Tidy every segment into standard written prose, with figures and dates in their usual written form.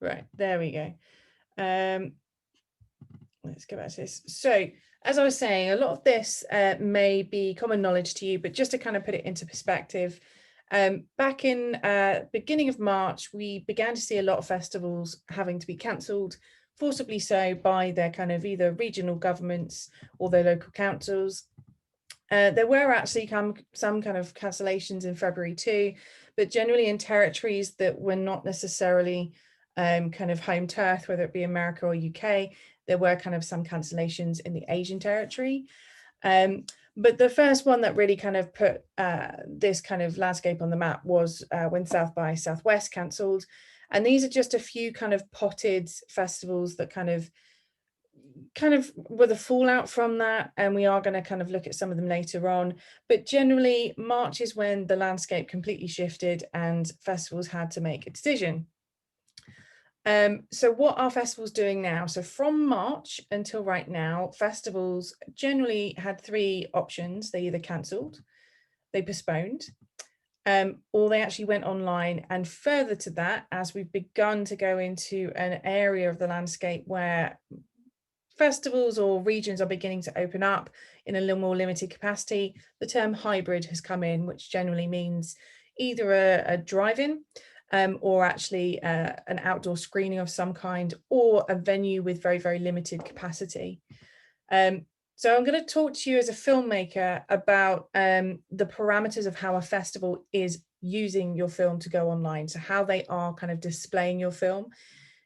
Right, there we go. Let's go back to this. So, as I was saying, a lot of this may be common knowledge to you, but just to kind of put it into perspective, back in beginning of March, we began to see a lot of festivals having to be cancelled, forcibly so, by their kind of either regional governments or their local councils. There were actually some kind of cancellations in February too, but generally in territories that were not necessarily kind of home turf, whether it be America or UK, there were kind of some cancellations in the Asian territory. But the first one that really kind of put this kind of landscape on the map was when South by Southwest cancelled. And these are just a few kind of potted festivals that kind of were the fallout from that, and we are going to kind of look at some of them later on. But generally, March is when the landscape completely shifted and festivals had to make a decision. So what are festivals doing now? So from March until right now, festivals generally had three options. They either cancelled, they postponed, or they actually went online. And further to that, as we've begun to go into an area of the landscape where festivals or regions are beginning to open up in a little more limited capacity, the term hybrid has come in, which generally means either a drive-in or actually an outdoor screening of some kind, or a venue with very, very limited capacity. So I'm going to talk to you as a filmmaker about the parameters of how a festival is using your film to go online. So how they are kind of displaying your film.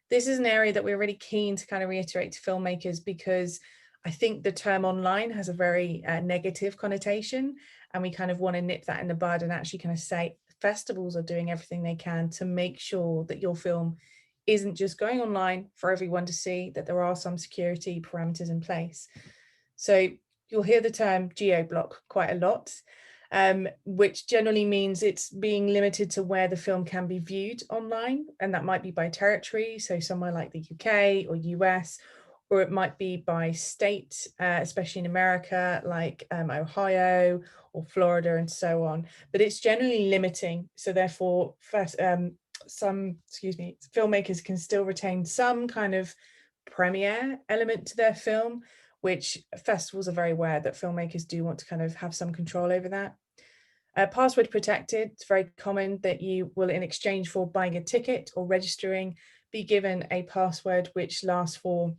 This is an area that we're really keen to kind of reiterate to filmmakers, because I think the term online has a very negative connotation, and we kind of want to nip that in the bud and actually kind of say festivals are doing everything they can to make sure that your film isn't just going online for everyone to see, that there are some security parameters in place. So you'll hear the term geo-block quite a lot. Which generally means it's being limited to where the film can be viewed online. And that might be by territory, so somewhere like the UK or US, or it might be by state, especially in America, like Ohio or Florida and so on. But it's generally limiting. So therefore, filmmakers can still retain some kind of premiere element to their film, which festivals are very aware that filmmakers do want to kind of have some control over that. Password protected, it's very common that you will, in exchange for buying a ticket or registering, be given a password which lasts for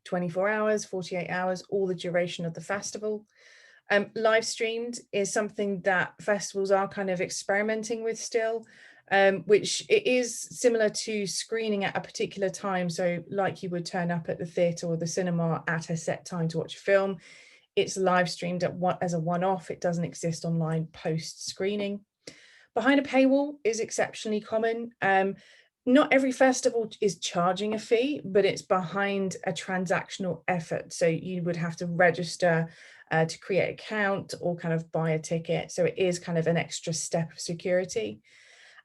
24 hours, 48 hours, all the duration of the festival. Live streamed is something that festivals are kind of experimenting with still, which it is similar to screening at a particular time. So like you would turn up at the theatre or the cinema at a set time to watch a film, it's live streamed as a one-off. It doesn't exist online post-screening. Behind a paywall is exceptionally common. Not every festival is charging a fee, but it's behind a transactional effort. So you would have to register to create an account or kind of buy a ticket. So it is kind of an extra step of security.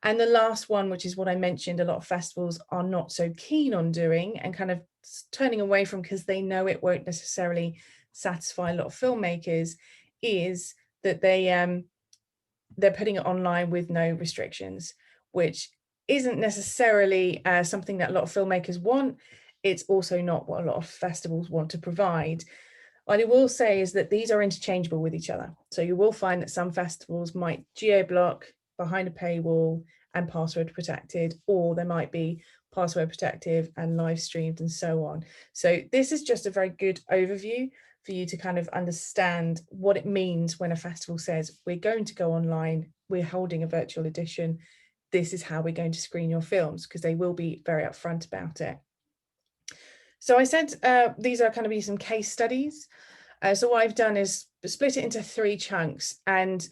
And the last one, which is what I mentioned, a lot of festivals are not so keen on doing and kind of turning away from because they know it won't necessarily satisfy a lot of filmmakers, is that they're putting it online with no restrictions, which isn't necessarily something that a lot of filmmakers want. It's also not what a lot of festivals want to provide. What I will say is that these are interchangeable with each other. So you will find that some festivals might geo-block behind a paywall and password protected, or there might be password protective and live streamed and so on. So this is just a very good overview for you to kind of understand what it means when a festival says, we're going to go online, we're holding a virtual edition, this is how we're going to screen your films, because they will be very upfront about it. So I said these are going to be some case studies. So what I've done is split it into three chunks, and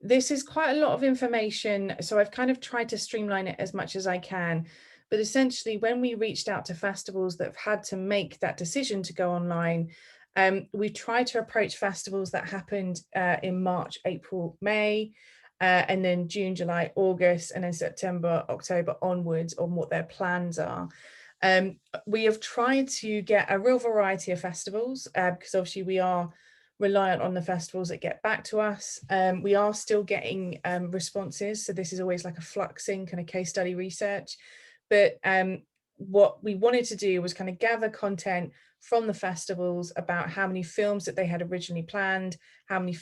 this is quite a lot of information. So I've kind of tried to streamline it as much as I can. But essentially, when we reached out to festivals that have had to make that decision to go online, we tried to approach festivals that happened in March, April, May, and then June, July, August, and then September, October onwards on what their plans are. We have tried to get a real variety of festivals because obviously we are reliant on the festivals that get back to us. We are still getting responses. So this is always like a fluxing kind of case study research. But what we wanted to do was kind of gather content from the festivals about how many films that they had originally planned, how many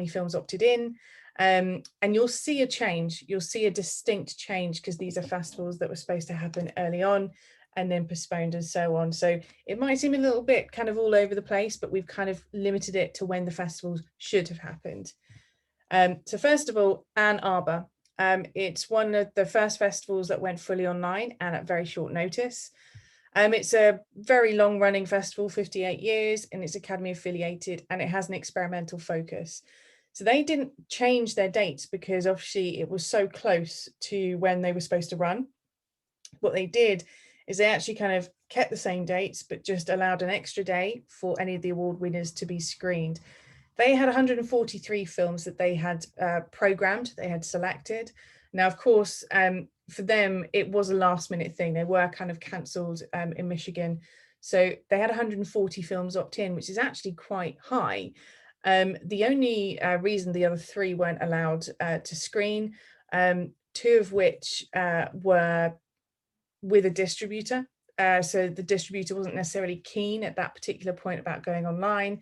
films opted in. And you'll see a change, you'll see a distinct change, because these are festivals that were supposed to happen early on and then postponed and so on. So it might seem a little bit kind of all over the place, but we've kind of limited it to when the festivals should have happened. So first of all, ARBOR. It's one of the first festivals that went fully online and at very short notice. It's a very long running festival, 58 years, and it's Academy affiliated, and it has an experimental focus. So they didn't change their dates because obviously it was so close to when they were supposed to run. What they did is they actually kind of kept the same dates, but just allowed an extra day for any of the award winners to be screened. They had 143 films that they had programmed, they had selected. Now, of course, for them, it was a last minute thing. They were kind of cancelled in Michigan. So they had 140 films opt in, which is actually quite high. The only reason the other 3 weren't allowed to screen, 2 of which were with a distributor. So the distributor wasn't necessarily keen at that particular point about going online.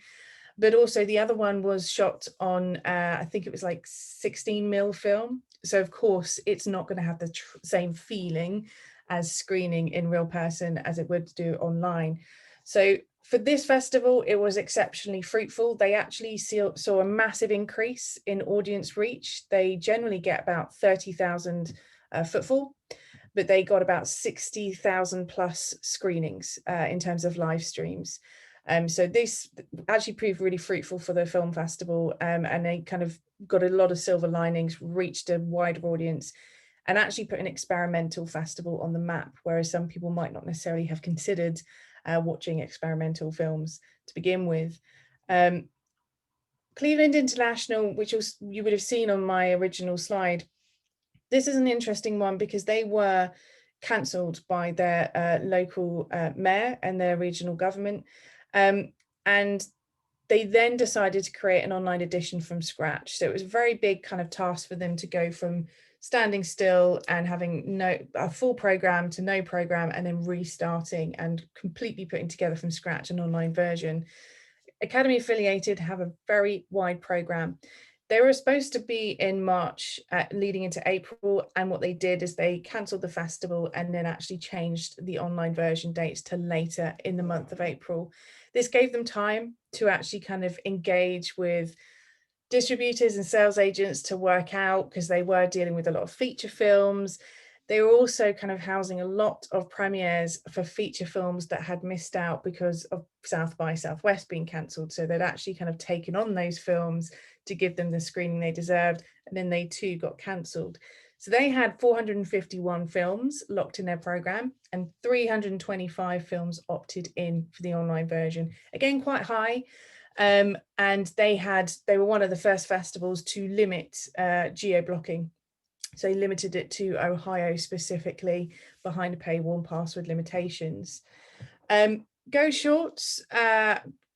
But also the other one was shot on, I think it was like 16mm film. So of course, it's not going to have the same feeling as screening in real person as it would do online. So for this festival, it was exceptionally fruitful. They actually saw a massive increase in audience reach. They generally get about 30,000 footfall, but they got about 60,000 plus screenings in terms of live streams. So this actually proved really fruitful for the film festival, and they kind of got a lot of silver linings, reached a wider audience, and actually put an experimental festival on the map, whereas some people might not necessarily have considered watching experimental films to begin with. Cleveland International, which you would have seen on my original slide, this is an interesting one because they were cancelled by their local mayor and their regional government. And they then decided to create an online edition from scratch. So it was a very big kind of task for them to go from standing still and having a full program to no program, and then restarting and completely putting together from scratch an online version. Academy affiliated have a very wide program. They were supposed to be in March, leading into April, and what they did is they cancelled the festival and then actually changed the online version dates to later in the month of April. This gave them time to actually kind of engage with distributors and sales agents to work out, because they were dealing with a lot of feature films. They were also kind of housing a lot of premieres for feature films that had missed out because of South by Southwest being cancelled. So they'd actually kind of taken on those films to give them the screening they deserved, and then they too got cancelled. So they had 451 films locked in their program, and 325 films opted in for the online version. Again, quite high. And they were one of the first festivals to limit geo-blocking. So they limited it to Ohio specifically, behind a paywall and password limitations. Go Shorts,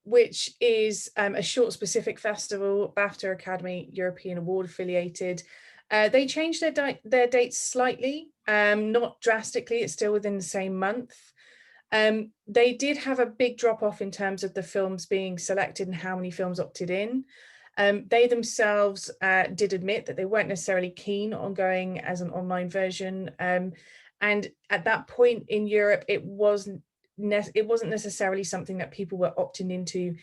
which is a short specific festival, BAFTA Academy European Award affiliated. They changed their dates slightly, not drastically, it's still within the same month. They did have a big drop off in terms of the films being selected and how many films opted in. They themselves did admit that they weren't necessarily keen on going as an online version. And at that point in Europe, it wasn't necessarily something that people were opting into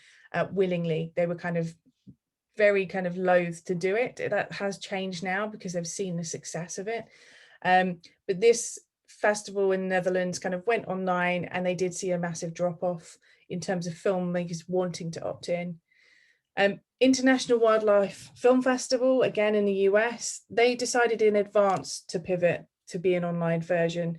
willingly. They were kind of very kind of loath to do it. That has changed now because they've seen the success of it. But this festival in the Netherlands kind of went online, and they did see a massive drop off in terms of filmmakers wanting to opt in. International Wildlife Film Festival, again in the US, they decided in advance to pivot to be an online version.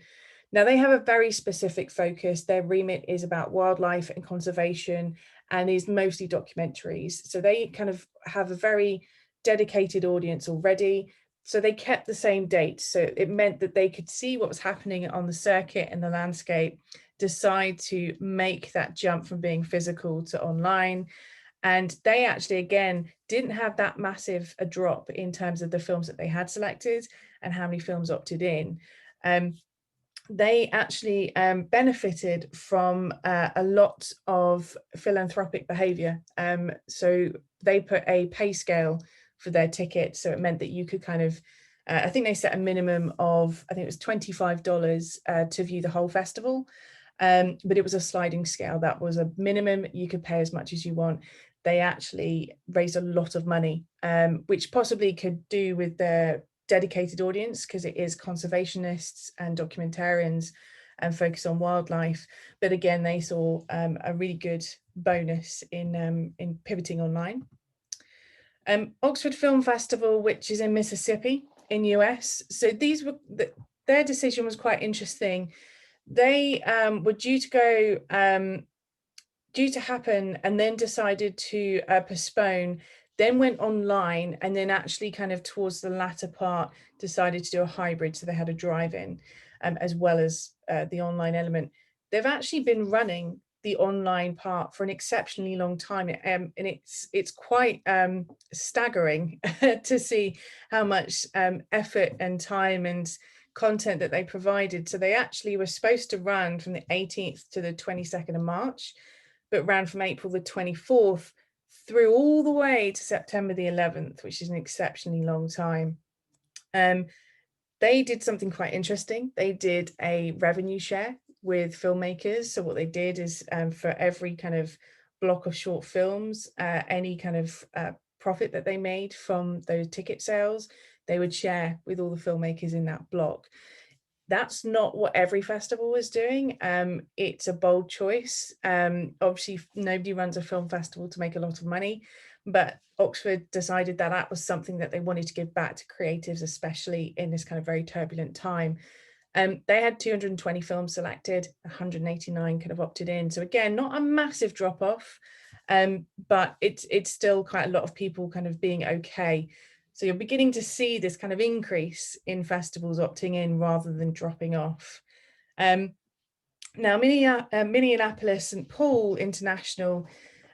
Now they have a very specific focus. Their remit is about wildlife and conservation, and is mostly documentaries. So they kind of have a very dedicated audience already. So they kept the same dates. So it meant that they could see what was happening on the circuit and the landscape, decide to make that jump from being physical to online. And they actually, again, didn't have that massive a drop in terms of the films that they had selected and how many films opted in. they actually benefited from a lot of philanthropic behavior. So they put a pay scale for their ticket. So it meant that you could kind of, I think they set a minimum of, I think it was $25 to view the whole festival. But it was a sliding scale. That was a minimum. You could pay as much as you want. They actually raised a lot of money, which possibly could do with their dedicated audience, because it is conservationists and documentarians and focus on wildlife. But again, they saw a really good bonus in pivoting online. Oxford Film Festival, which is in Mississippi in US. So these were their decision was quite interesting. They were due to happen and then decided to postpone, then went online, and then actually kind of towards the latter part decided to do a hybrid. So they had a drive-in as well as the online element. They've actually been running the online part for an exceptionally long time, and it's quite staggering to see how much effort and time and content that they provided. So they actually were supposed to run from the 18th to the 22nd of March, but ran from April the 24th through all the way to September the 11th, which is an exceptionally long time. They did something quite interesting. They did a revenue share with filmmakers. So what they did is for every kind of block of short films, any kind of profit that they made from those ticket sales, they would share with all the filmmakers in that block. That's not what every festival is doing. It's a bold choice. Obviously, nobody runs a film festival to make a lot of money, but Oxford decided that that was something that they wanted to give back to creatives, especially in this kind of very turbulent time. They had 220 films selected, 189 kind of opted in. So again, not a massive drop off, but it's still quite a lot of people kind of being okay. So you're beginning to see this kind of increase in festivals opting in rather than dropping off. Now, Minneapolis St. Paul International,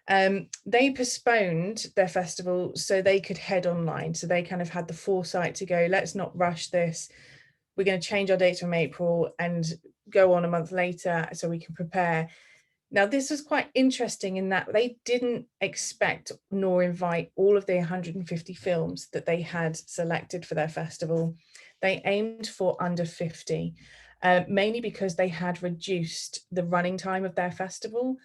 they postponed their festival so they could head online. So they kind of had the foresight to go, let's not rush this. We're going to change our dates from April and go on a month later so we can prepare. Now, this was quite interesting in that they didn't expect nor invite all of the 150 films that they had selected for their festival. They aimed for under 50, mainly because they had reduced the running time of their festival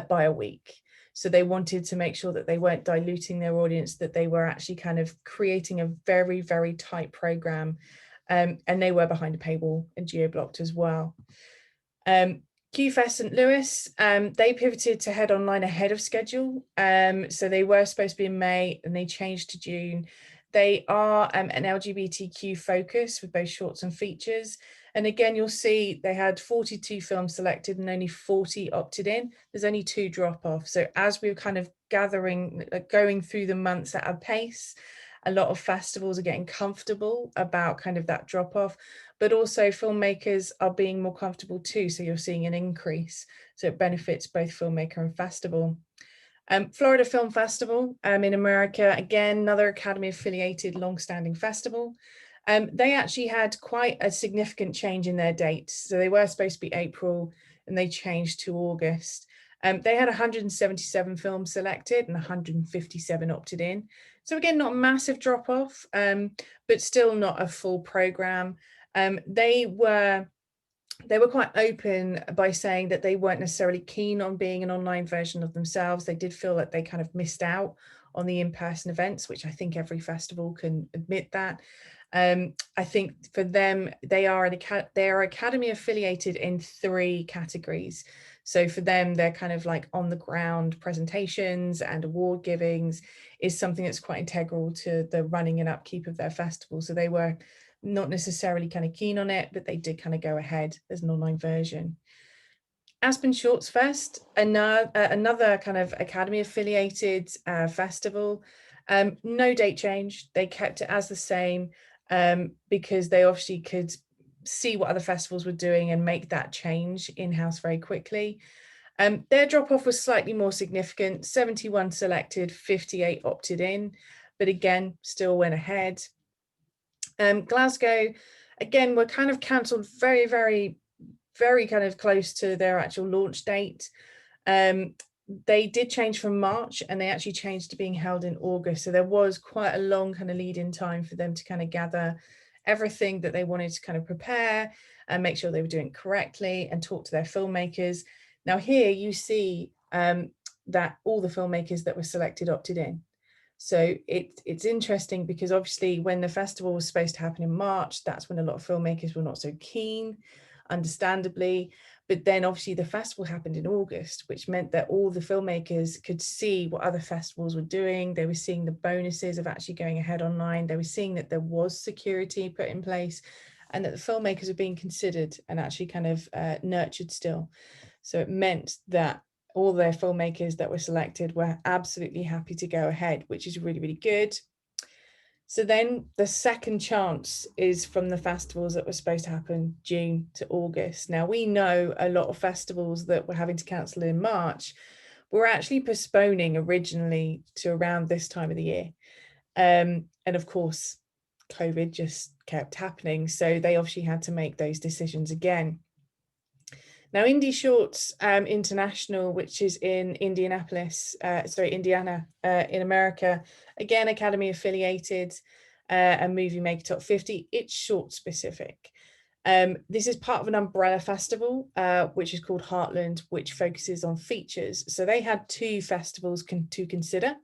by a week. So they wanted to make sure that they weren't diluting their audience, that they were actually kind of creating a very, very tight program. And they were behind a paywall and geo-blocked as well. QFest St. Louis, they pivoted to head online ahead of schedule. So they were supposed to be in May and they changed to June. They are an LGBTQ focus with both shorts and features. And again, you'll see they had 42 films selected and only 40 opted in. There's only 2 drop off. So as we were kind of going through the months at a pace, a lot of festivals are getting comfortable about kind of that drop off, but also filmmakers are being more comfortable too. So you're seeing an increase. So it benefits both filmmaker and festival. Florida Film Festival in America, again, another Academy affiliated long-standing festival. They actually had quite a significant change in their dates. So they were supposed to be April and they changed to August. They had 177 films selected and 157 opted in. So again, not a massive drop off, but still not a full program. They were quite open by saying that they weren't necessarily keen on being an online version of themselves. They did feel that they kind of missed out on the in-person events, which I think every festival can admit that. I think for them, they are Academy affiliated in 3 categories. So for them, they're kind of like on the ground presentations and award givings is something that's quite integral to the running and upkeep of their festival. So they were not necessarily kind of keen on it, but they did kind of go ahead as an online version. Aspen Shorts Fest, another kind of Academy affiliated festival. No date change. They kept it as the same because they obviously could see what other festivals were doing and make that change in-house very quickly. Their drop-off was slightly more significant. 71 selected, 58 opted in, but again, still went ahead. Glasgow, again, were kind of cancelled very, very very kind of close to their actual launch date. They did change from March, and they actually changed to being held in August. So there was quite a long kind of lead in time for them to kind of gather everything that they wanted to kind of prepare and make sure they were doing it correctly and talk to their filmmakers. Now here you see that all the filmmakers that were selected opted in. So it's interesting because obviously when the festival was supposed to happen in March, that's when a lot of filmmakers were not so keen, understandably. But then obviously the festival happened in August, which meant that all the filmmakers could see what other festivals were doing. They were seeing the bonuses of actually going ahead online. They were seeing that there was security put in place and that the filmmakers were being considered and actually kind of nurtured still. So it meant that all their filmmakers that were selected were absolutely happy to go ahead, which is really, really good. So then the second chance is from the festivals that were supposed to happen June to August. Now we know a lot of festivals that were having to cancel in March were actually postponing originally to around this time of the year. And of course, COVID just kept happening. So they obviously had to make those decisions again. Now, Indie Shorts International, which is in Indiana, in America, again, Academy affiliated, and Movie Maker Top 50, it's short specific. This is part of an umbrella festival, which is called Heartland, which focuses on features. So they had two festivals to consider.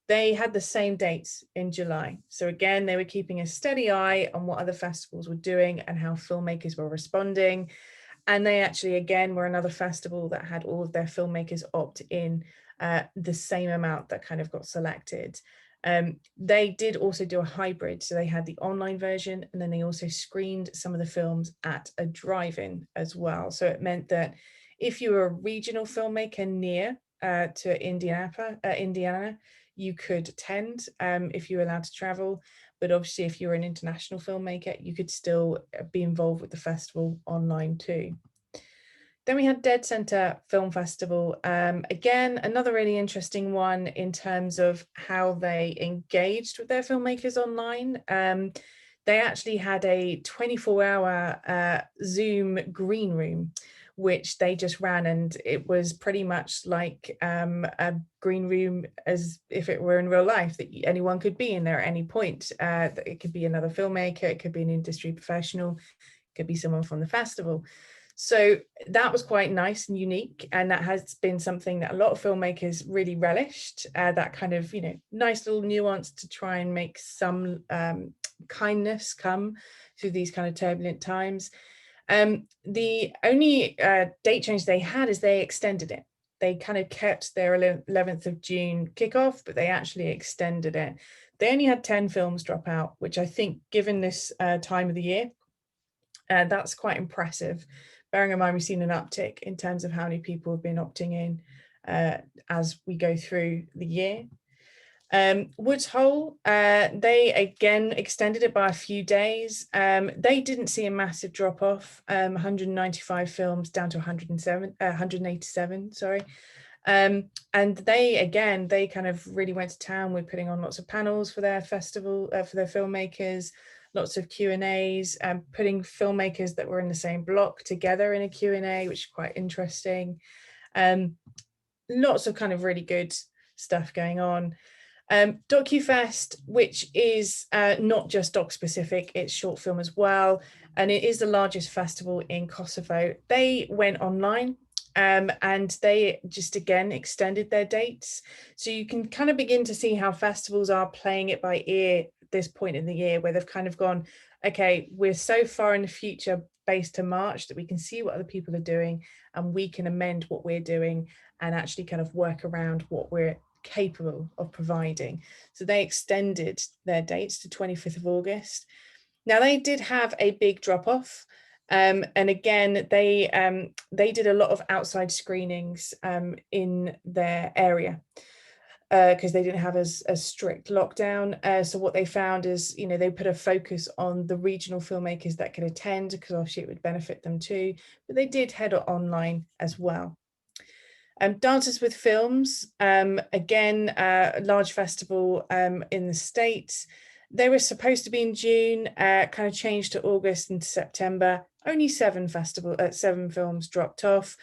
They had the same dates in July. So again, they were keeping a steady eye on what other festivals were doing and how filmmakers were responding. And they actually, again, were another festival that had all of their filmmakers opt in the same amount that kind of got selected. They did also do a hybrid. So they had the online version, and then they also screened some of the films at a drive-in as well. So it meant that if you were a regional filmmaker near to Indiana, you could attend if you were allowed to travel. But obviously, if you're an international filmmaker, you could still be involved with the festival online too. Then we had DEADCENTER Film Festival. Again, another really interesting one in terms of how they engaged with their filmmakers online. They actually had a 24-hour Zoom green room, which they just ran, and it was pretty much like a green room as if it were in real life, that anyone could be in there at any point. It could be another filmmaker, it could be an industry professional, it could be someone from the festival. So that was quite nice and unique, and that has been something that a lot of filmmakers really relished, that kind of, you know, nice little nuance to try and make some kindness come through these kind of turbulent times. The only date change they had is they extended it. They kind of kept their 11th of June kickoff, but they actually extended it. They only had 10 films drop out, which I think, given this time of the year, that's quite impressive. Bearing in mind, we've seen an uptick in terms of how many people have been opting in as we go through the year. Woods Hole, they again extended it by a few days. They didn't see a massive drop off, 195 films down to 187, sorry. And they kind of really went to town with putting on lots of panels for their festival, for their filmmakers, lots of Q&As, putting filmmakers that were in the same block together in a Q&A, which is quite interesting. Lots of kind of really good stuff going on. DocuFest, which is not just doc specific, it's short film as well, and it is the largest festival in Kosovo. They went online, and they just again extended their dates, so you can kind of begin to see how festivals are playing it by ear at this point in the year, where they've kind of gone, okay, we're so far in the future based to March that we can see what other people are doing, and we can amend what we're doing and actually kind of work around what we're capable of providing. So they extended their dates to 25th of August. Now they did have a big drop off, and again they did a lot of outside screenings in their area because they didn't have as strict lockdown. So what they found is, you know, they put a focus on the regional filmmakers that could attend, because obviously it would benefit them too, but they did head online as well. Dances with Films, again, a large festival in the States. They were supposed to be in June, kind of changed to August and September. Only 7 films dropped off.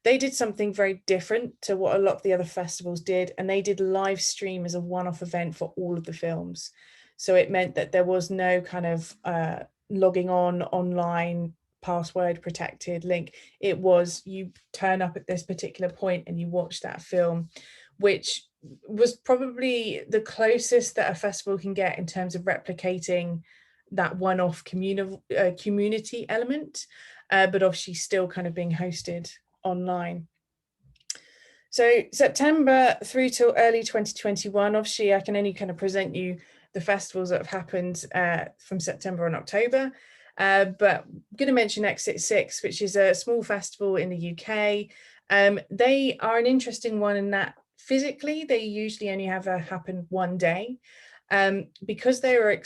They did something very different to what a lot of the other festivals did, and they did live stream as a one-off event for all of the films. So it meant that there was no kind of logging on online, password protected link. It was, you turn up at this particular point and you watch that film, which was probably the closest that a festival can get in terms of replicating that one-off community element, but obviously still kind of being hosted online. So September through till early 2021, obviously I can only kind of present you the festivals that have happened from September and October, but I'm going to mention Exit 6, which is a small festival in the UK. They are an interesting one in that physically they usually only have happen one day. Because they were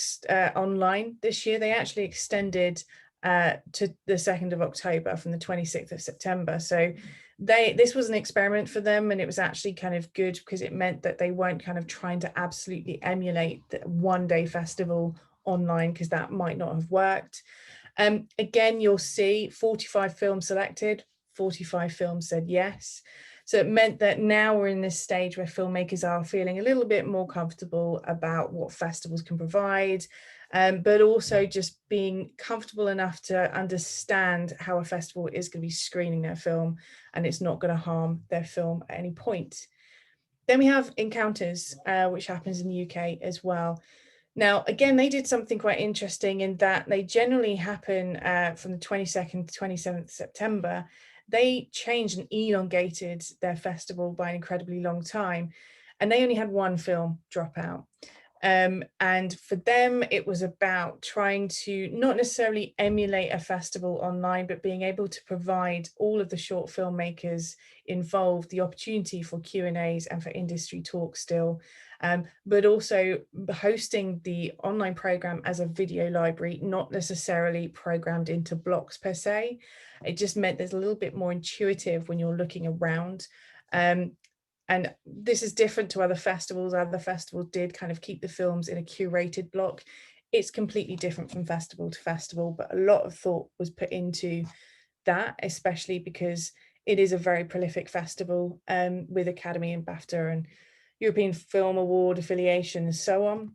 online this year, they actually extended to the 2nd of October from the 26th of September. So this was an experiment for them, and it was actually kind of good because it meant that they weren't kind of trying to absolutely emulate the one-day festival online, because that might not have worked. Again, you'll see 45 films selected, 45 films said yes. So it meant that now we're in this stage where filmmakers are feeling a little bit more comfortable about what festivals can provide, but also just being comfortable enough to understand how a festival is going to be screening their film and it's not going to harm their film at any point. Then we have Encounters, which happens in the UK as well. Now, again, they did something quite interesting in that they generally happen from the 22nd to 27th September. They changed and elongated their festival by an incredibly long time, and they only had one film drop out. And for them, it was about trying to not necessarily emulate a festival online, but being able to provide all of the short filmmakers involved the opportunity for Q&As and for industry talks still, but also hosting the online program as a video library, not necessarily programmed into blocks per se. It just meant there's a little bit more intuitive when you're looking around. And this is different to other festivals. Other festivals did kind of keep the films in a curated block. It's completely different from festival to festival, but a lot of thought was put into that, especially because it is a very prolific festival with Academy and BAFTA and European Film Award affiliation and so on.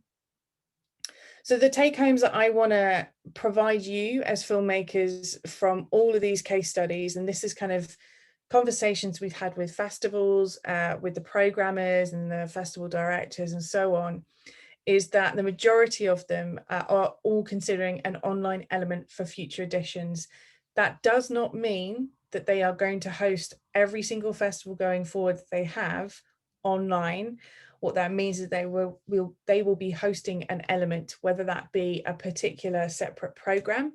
So the take homes that I want to provide you as filmmakers from all of these case studies, and this is kind of conversations we've had with festivals, with the programmers and the festival directors and so on, is that the majority of them are all considering an online element for future editions. That does not mean that they are going to host every single festival going forward that they have online. What that means is they will be hosting an element, whether that be a particular separate program,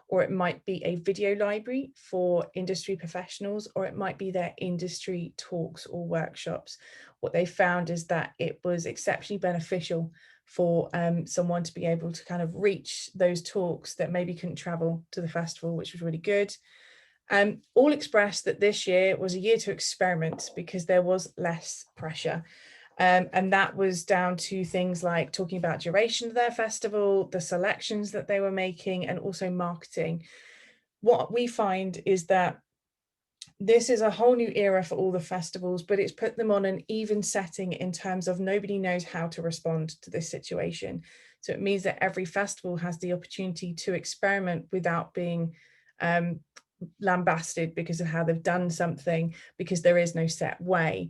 or it might be a video library for industry professionals, or it might be their industry talks or workshops. What they found is that it was exceptionally beneficial for someone to be able to kind of reach those talks that maybe couldn't travel to the festival, which was really good. All expressed that this year was a year to experiment because there was less pressure. And that was down to things like talking about duration of their festival, the selections that they were making, and also marketing. What we find is that this is a whole new era for all the festivals, but it's put them on an even setting in terms of nobody knows how to respond to this situation. So it means that every festival has the opportunity to experiment without being lambasted because of how they've done something, because there is no set way.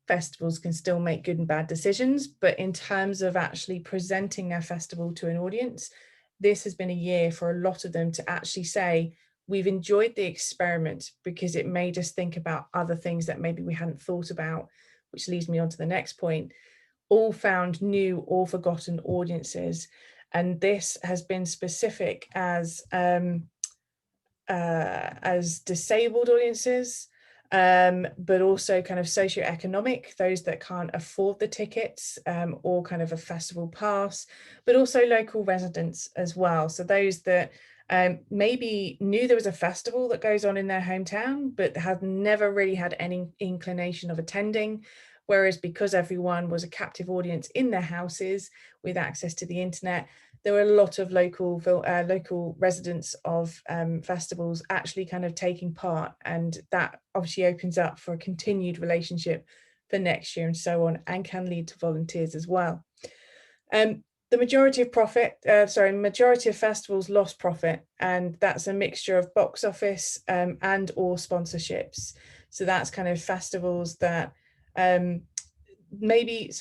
Festivals can still make good and bad decisions, but in terms of actually presenting their festival to an audience, this has been a year for a lot of them to actually say, we've enjoyed the experiment because it made us think about other things that maybe we hadn't thought about, which leads me on to the next point. All found new or forgotten audiences. And this has been specific as disabled audiences, but also kind of socioeconomic, those that can't afford the tickets or kind of a festival pass, but also local residents as well. So those that maybe knew there was a festival that goes on in their hometown, but had never really had any inclination of attending, Whereas because everyone was a captive audience in their houses with access to the internet, there were a lot of local residents of festivals actually kind of taking part, and that obviously opens up for a continued relationship for next year and so on, and can lead to volunteers as well. The majority of festivals lost profit, and that's a mixture of box office and or sponsorships. So that's kind of festivals that maybe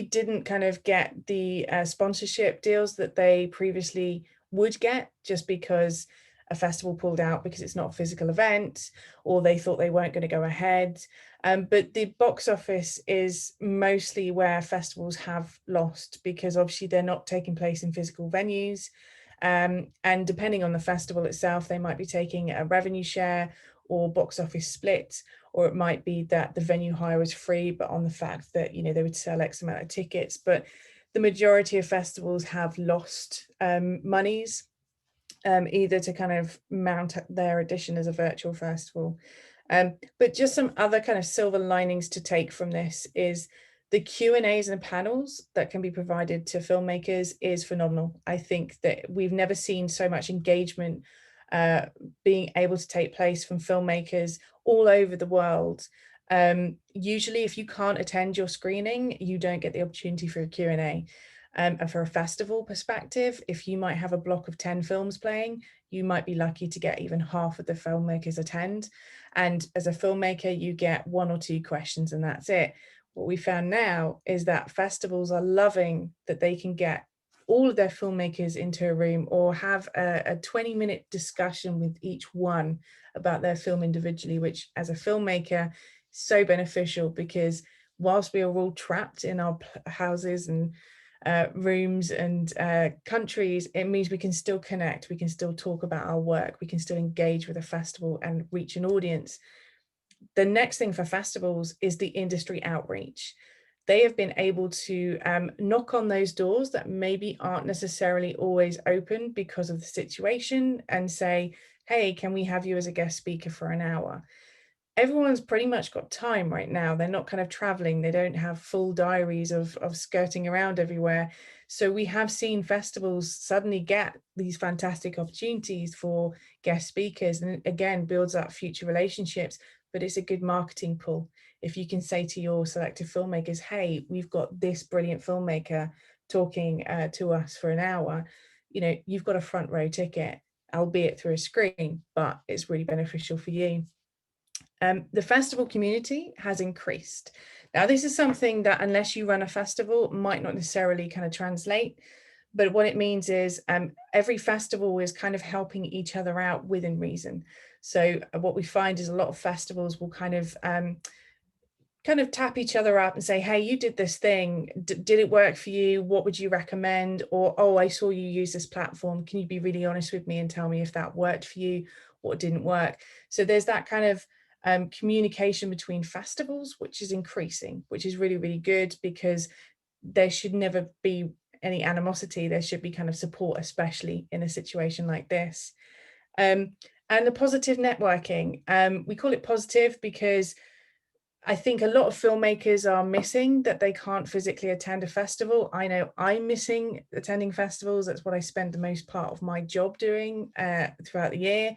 didn't kind of get the sponsorship deals that they previously would get, just because a festival pulled out because it's not a physical event, or they thought they weren't going to go ahead. But the box office is mostly where festivals have lost, because obviously they're not taking place in physical venues. And depending on the festival itself, they might be taking a revenue share or box office split, or it might be that the venue hire is free, but on the fact that, you know, they would sell X amount of tickets. But the majority of festivals have lost monies, either to kind of mount their edition as a virtual festival. But just some other kind of silver linings to take from this is the Q&As and panels that can be provided to filmmakers is phenomenal. I think that we've never seen so much engagement being able to take place from filmmakers all over the world. Usually if you can't attend your screening, you don't get the opportunity for a Q&A. And for a festival perspective, if you might have a block of 10 films playing, you might be lucky to get even half of the filmmakers attend. And as a filmmaker, you get 1 or 2 questions and that's it. What we found now is that festivals are loving that they can get all of their filmmakers into a room, or have a 20-minute discussion with each one about their film individually, which as a filmmaker is so beneficial, because whilst we are all trapped in our houses and rooms and countries, it means we can still connect, we can still talk about our work, we can still engage with a festival and reach an audience. The next thing for festivals is the industry outreach. They have been able to knock on those doors that maybe aren't necessarily always open because of the situation, and say, hey, can we have you as a guest speaker for an hour? Everyone's pretty much got time right now. They're not kind of traveling. They don't have full diaries of skirting around everywhere. So we have seen festivals suddenly get these fantastic opportunities for guest speakers, and again, builds up future relationships, but it's a good marketing pull. If you can say to your selected filmmakers, hey, we've got this brilliant filmmaker talking to us for an hour, you know, you've got a front row ticket, albeit through a screen, but it's really beneficial for you. The festival community has increased. Now, this is something that, unless you run a festival, might not necessarily kind of translate. But what it means is every festival is kind of helping each other out within reason. So what we find is a lot of festivals will kind of tap each other up and say, hey, you did this thing. Did it work for you? What would you recommend? Or, oh, I saw you use this platform. Can you be really honest with me and tell me if that worked for you or didn't work? So there's that kind of communication between festivals, which is increasing, which is really, really good, because there should never be any animosity. There should be kind of support, especially in a situation like this. And the positive networking, we call it positive because I think a lot of filmmakers are missing that they can't physically attend a festival. I know I'm missing attending festivals. That's what I spend the most part of my job doing throughout the year.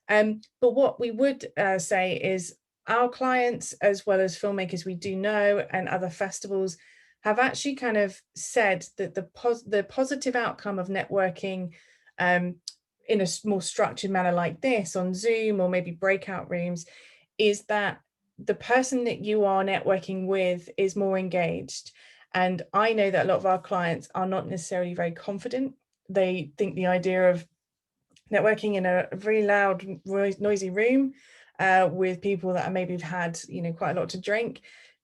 But what we would say is our clients, as well as filmmakers we do know and other festivals, have actually kind of said that the positive outcome of networking in a more structured manner like this on Zoom or maybe breakout rooms is that the person that you are networking with is more engaged. And I know that a lot of our clients are not necessarily very confident. They think the idea of networking in a very loud, noisy room with people that maybe have had, you know, quite a lot to drink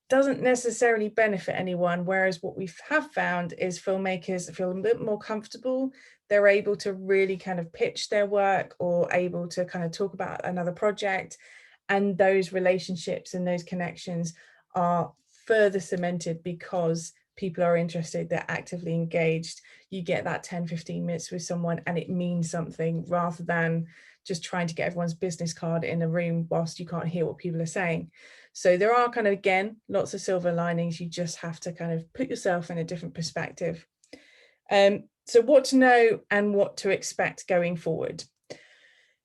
doesn't necessarily benefit anyone. Whereas what we have found is filmmakers feel a bit more comfortable. They're able to really kind of pitch their work, or able to kind of talk about another project. And those relationships and those connections are further cemented because people are interested, they're actively engaged, you get that 10-15 minutes with someone and it means something, rather than just trying to get everyone's business card in a room whilst you can't hear what people are saying. So there are kind of, again, lots of silver linings. You just have to kind of put yourself in a different perspective. So what to know and what to expect going forward.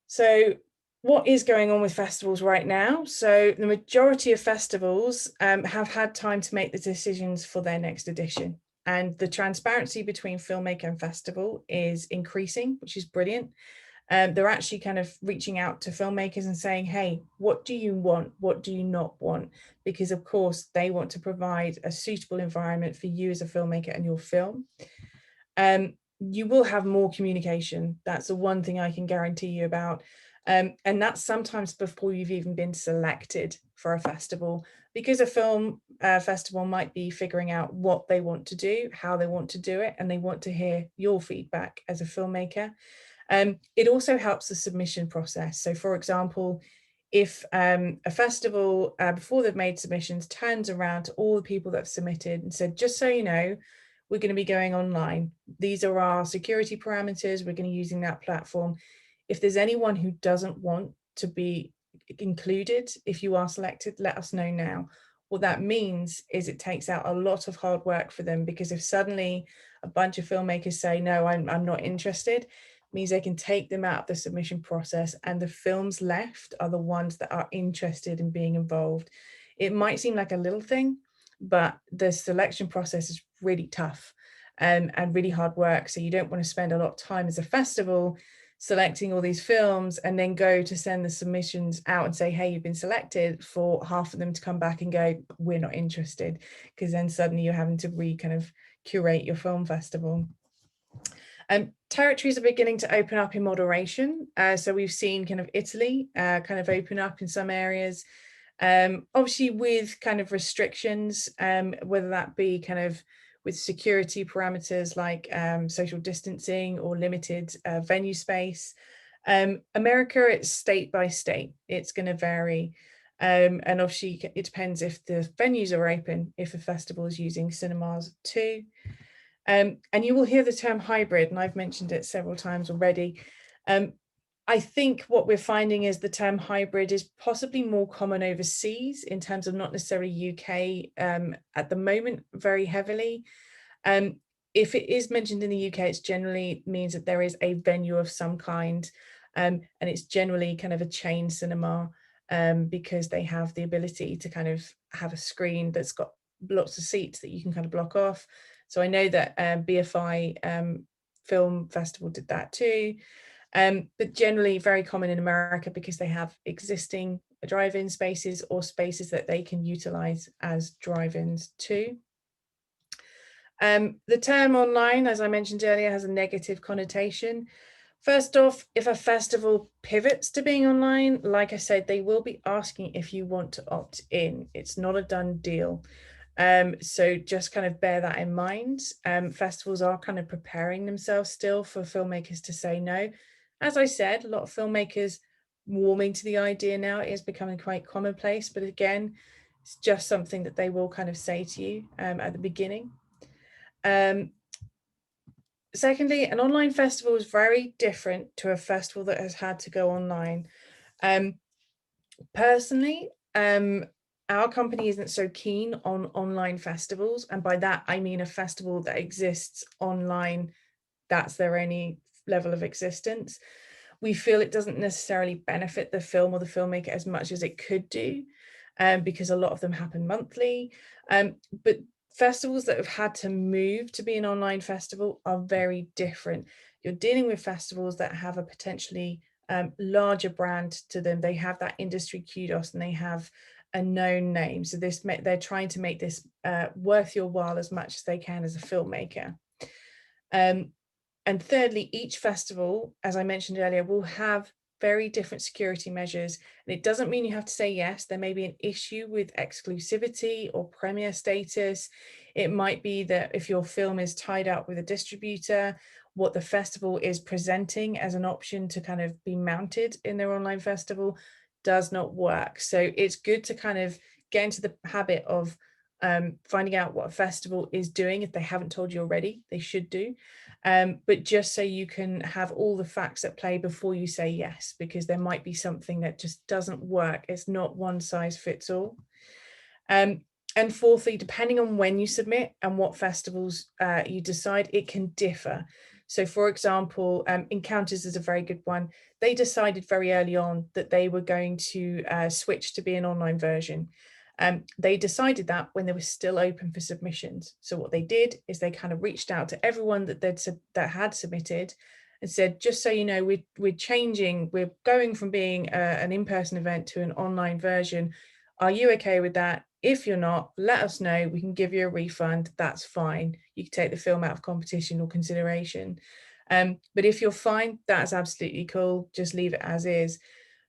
So what is going on with festivals right now? So the majority of festivals have had time to make the decisions for their next edition. And the transparency between filmmaker and festival is increasing, which is brilliant. They're actually kind of reaching out to filmmakers and saying, hey, what do you want? What do you not want? Because of course, they want to provide a suitable environment for you as a filmmaker and your film. You will have more communication. That's the one thing I can guarantee you about. And that's sometimes before you've even been selected for a festival, because a film festival might be figuring out what they want to do, how they want to do it, and they want to hear your feedback as a filmmaker. It also helps the submission process. So for example, if a festival, before they've made submissions, turns around to all the people that have submitted and said, just so you know, we're going to be going online. These are our security parameters. We're going to be using that platform. If there's anyone who doesn't want to be included, if you are selected, let us know now. What that means is it takes out a lot of hard work for them, because if suddenly a bunch of filmmakers say, no, I'm not interested, means they can take them out of the submission process, and the films left are the ones that are interested in being involved. It might seem like a little thing, but the selection process is really tough and really hard work. So you don't want to spend a lot of time as a festival selecting all these films and then go to send the submissions out and say, hey, you've been selected, for half of them to come back and go, we're not interested, because then suddenly you're having to kind of curate your film festival. Territories are beginning to open up in moderation. So we've seen kind of Italy kind of open up in some areas, obviously with kind of restrictions, whether that be kind of with security parameters like social distancing or limited venue space. America, it's state by state, it's going to vary. And obviously it depends if the venues are open, if a festival is using cinemas too. And you will hear the term hybrid, and I've mentioned it several times already. I think what we're finding is the term hybrid is possibly more common overseas, in terms of not necessarily UK at the moment very heavily. If it is mentioned in the UK, it generally means that there is a venue of some kind, and it's generally kind of a chain cinema, because they have the ability to kind of have a screen that's got lots of seats that you can kind of block off. So I know that BFI Film Festival did that too. But generally very common in America, because they have existing drive-in spaces or spaces that they can utilize as drive-ins too. The term online, as I mentioned earlier, has a negative connotation. First off, if a festival pivots to being online, like I said, they will be asking if you want to opt in. It's not a done deal. So just kind of bear that in mind. Festivals are kind of preparing themselves still for filmmakers to say no. As I said, a lot of filmmakers warming to the idea now. It is becoming quite commonplace, but again, it's just something that they will kind of say to you at the beginning. Secondly, an online festival is very different to a festival that has had to go online. Personally, our company isn't so keen on online festivals, and by that I mean a festival that exists online, that's their only level of existence. We feel it doesn't necessarily benefit the film or the filmmaker as much as it could do, because a lot of them happen monthly. But festivals that have had to move to be an online festival are very different. You're dealing with festivals that have a potentially larger brand to them. They have that industry kudos and they have a known name. So they're trying to make this worth your while as much as they can as a filmmaker. And thirdly, each festival, as I mentioned earlier, will have very different security measures. And it doesn't mean you have to say yes. There may be an issue with exclusivity or premiere status. It might be that if your film is tied up with a distributor, what the festival is presenting as an option to kind of be mounted in their online festival does not work. So it's good to kind of get into the habit of finding out what a festival is doing. If they haven't told you already, they should do. But just so you can have all the facts at play before you say yes, because there might be something that just doesn't work. It's not one size fits all. And fourthly, depending on when you submit and what festivals you decide, it can differ. So for example, Encounters is a very good one. They decided very early on that they were going to switch to be an online version. They decided that when they were still open for submissions. So what they did is they kind of reached out to everyone that had submitted and said, just so you know, we're changing, we're going from being an in-person event to an online version. Are you okay with that? If you're not, let us know. We can give you a refund. That's fine. You can take the film out of competition or consideration. But if you're fine, that's absolutely cool. Just leave it as is.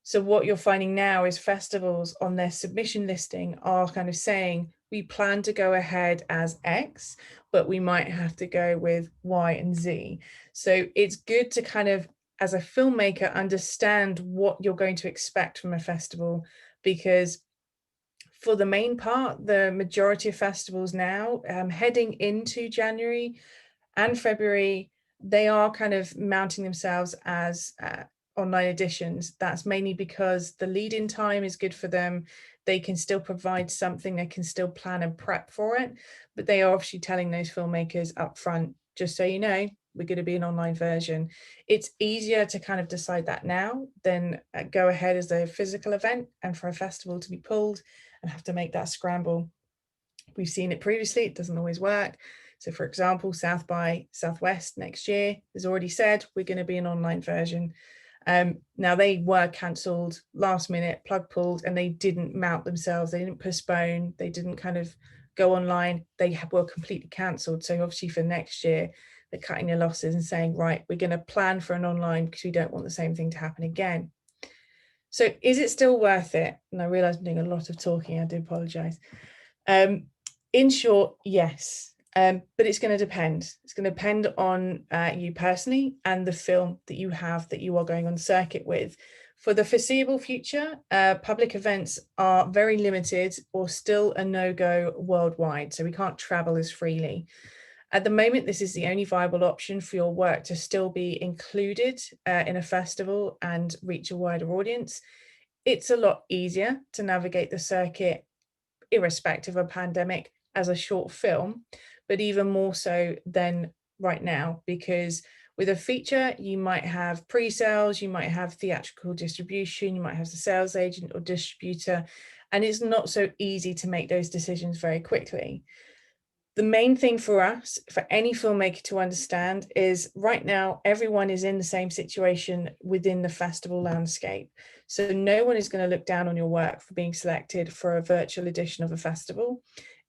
So what you're finding now is festivals on their submission listing are kind of saying, we plan to go ahead as X, but we might have to go with Y and Z. So it's good to kind of, as a filmmaker, understand what you're going to expect from a festival, because for the main part, the majority of festivals now, heading into January and February, they are kind of mounting themselves as online editions. That's mainly because the lead-in time is good for them. They can still provide something, they can still plan and prep for it, but they are obviously telling those filmmakers up front, just so you know, we're going to be an online version. It's easier to kind of decide that now than go ahead as a physical event and for a festival to be pulled and have to make that scramble. We've seen it previously, it doesn't always work. So for example, South by Southwest next year has already said we're going to be an online version. Now they were cancelled last minute, plug pulled, and they didn't mount themselves, they didn't postpone, they didn't kind of go online, they were completely cancelled. So obviously for next year, they're cutting their losses and saying, right, we're going to plan for an online because we don't want the same thing to happen again. So is it still worth it? And I realise I'm doing a lot of talking, I do apologise. In short, yes, but it's going to depend. It's going to depend on you personally and the film that you have that you are going on circuit with. For the foreseeable future, public events are very limited or still a no-go worldwide, so we can't travel as freely. At the moment, this is the only viable option for your work to still be included in a festival and reach a wider audience. It's a lot easier to navigate the circuit, irrespective of a pandemic, as a short film, but even more so than right now, because with a feature, you might have pre-sales, you might have theatrical distribution, you might have the sales agent or distributor, and it's not so easy to make those decisions very quickly. The main thing for us, for any filmmaker to understand, is right now, everyone is in the same situation within the festival landscape. So no one is going to look down on your work for being selected for a virtual edition of a festival.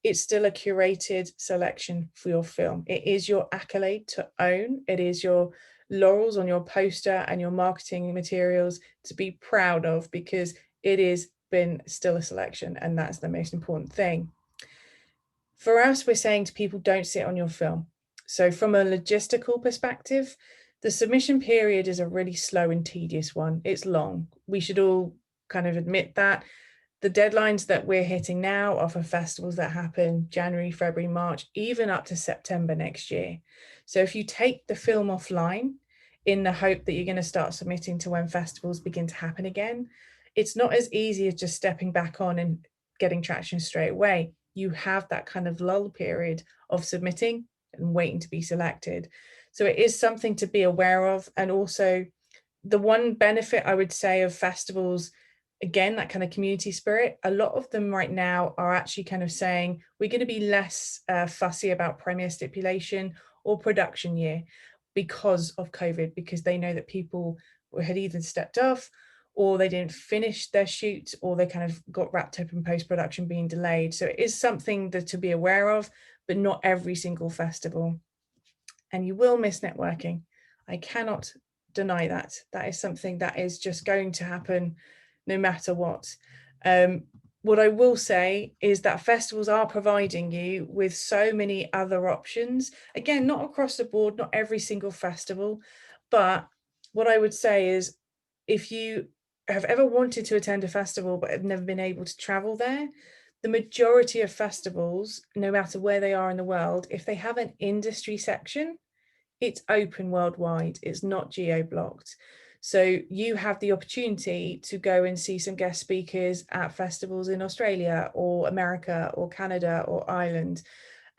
It's still a curated selection for your film. It is your accolade to own. It is your laurels on your poster and your marketing materials to be proud of, because it has been still a selection, and that's the most important thing. For us, we're saying to people, don't sit on your film. So from a logistical perspective, the submission period is a really slow and tedious one. It's long. We should all kind of admit that. The deadlines that we're hitting now are for festivals that happen January, February, March, even up to September next year. So if you take the film offline in the hope that you're going to start submitting to when festivals begin to happen again, it's not as easy as just stepping back on and getting traction straight away. You have that kind of lull period of submitting and waiting to be selected. So it is something to be aware of. And also, the one benefit I would say of festivals, again, that kind of community spirit, a lot of them right now are actually kind of saying, we're going to be less fussy about premiere stipulation or production year because of COVID, because they know that people had either stepped off or they didn't finish their shoot, or they kind of got wrapped up in post-production being delayed. So it is something that to be aware of, but not every single festival. And you will miss networking. I cannot deny that. That is something that is just going to happen no matter what. What I will say is that festivals are providing you with so many other options. Again, not across the board, not every single festival, but what I would say is, if you have ever wanted to attend a festival but have never been able to travel there, the majority of festivals, no matter where they are in the world, if they have an industry section, it's open worldwide, it's not geo-blocked. So you have the opportunity to go and see some guest speakers at festivals in Australia or America or Canada or Ireland.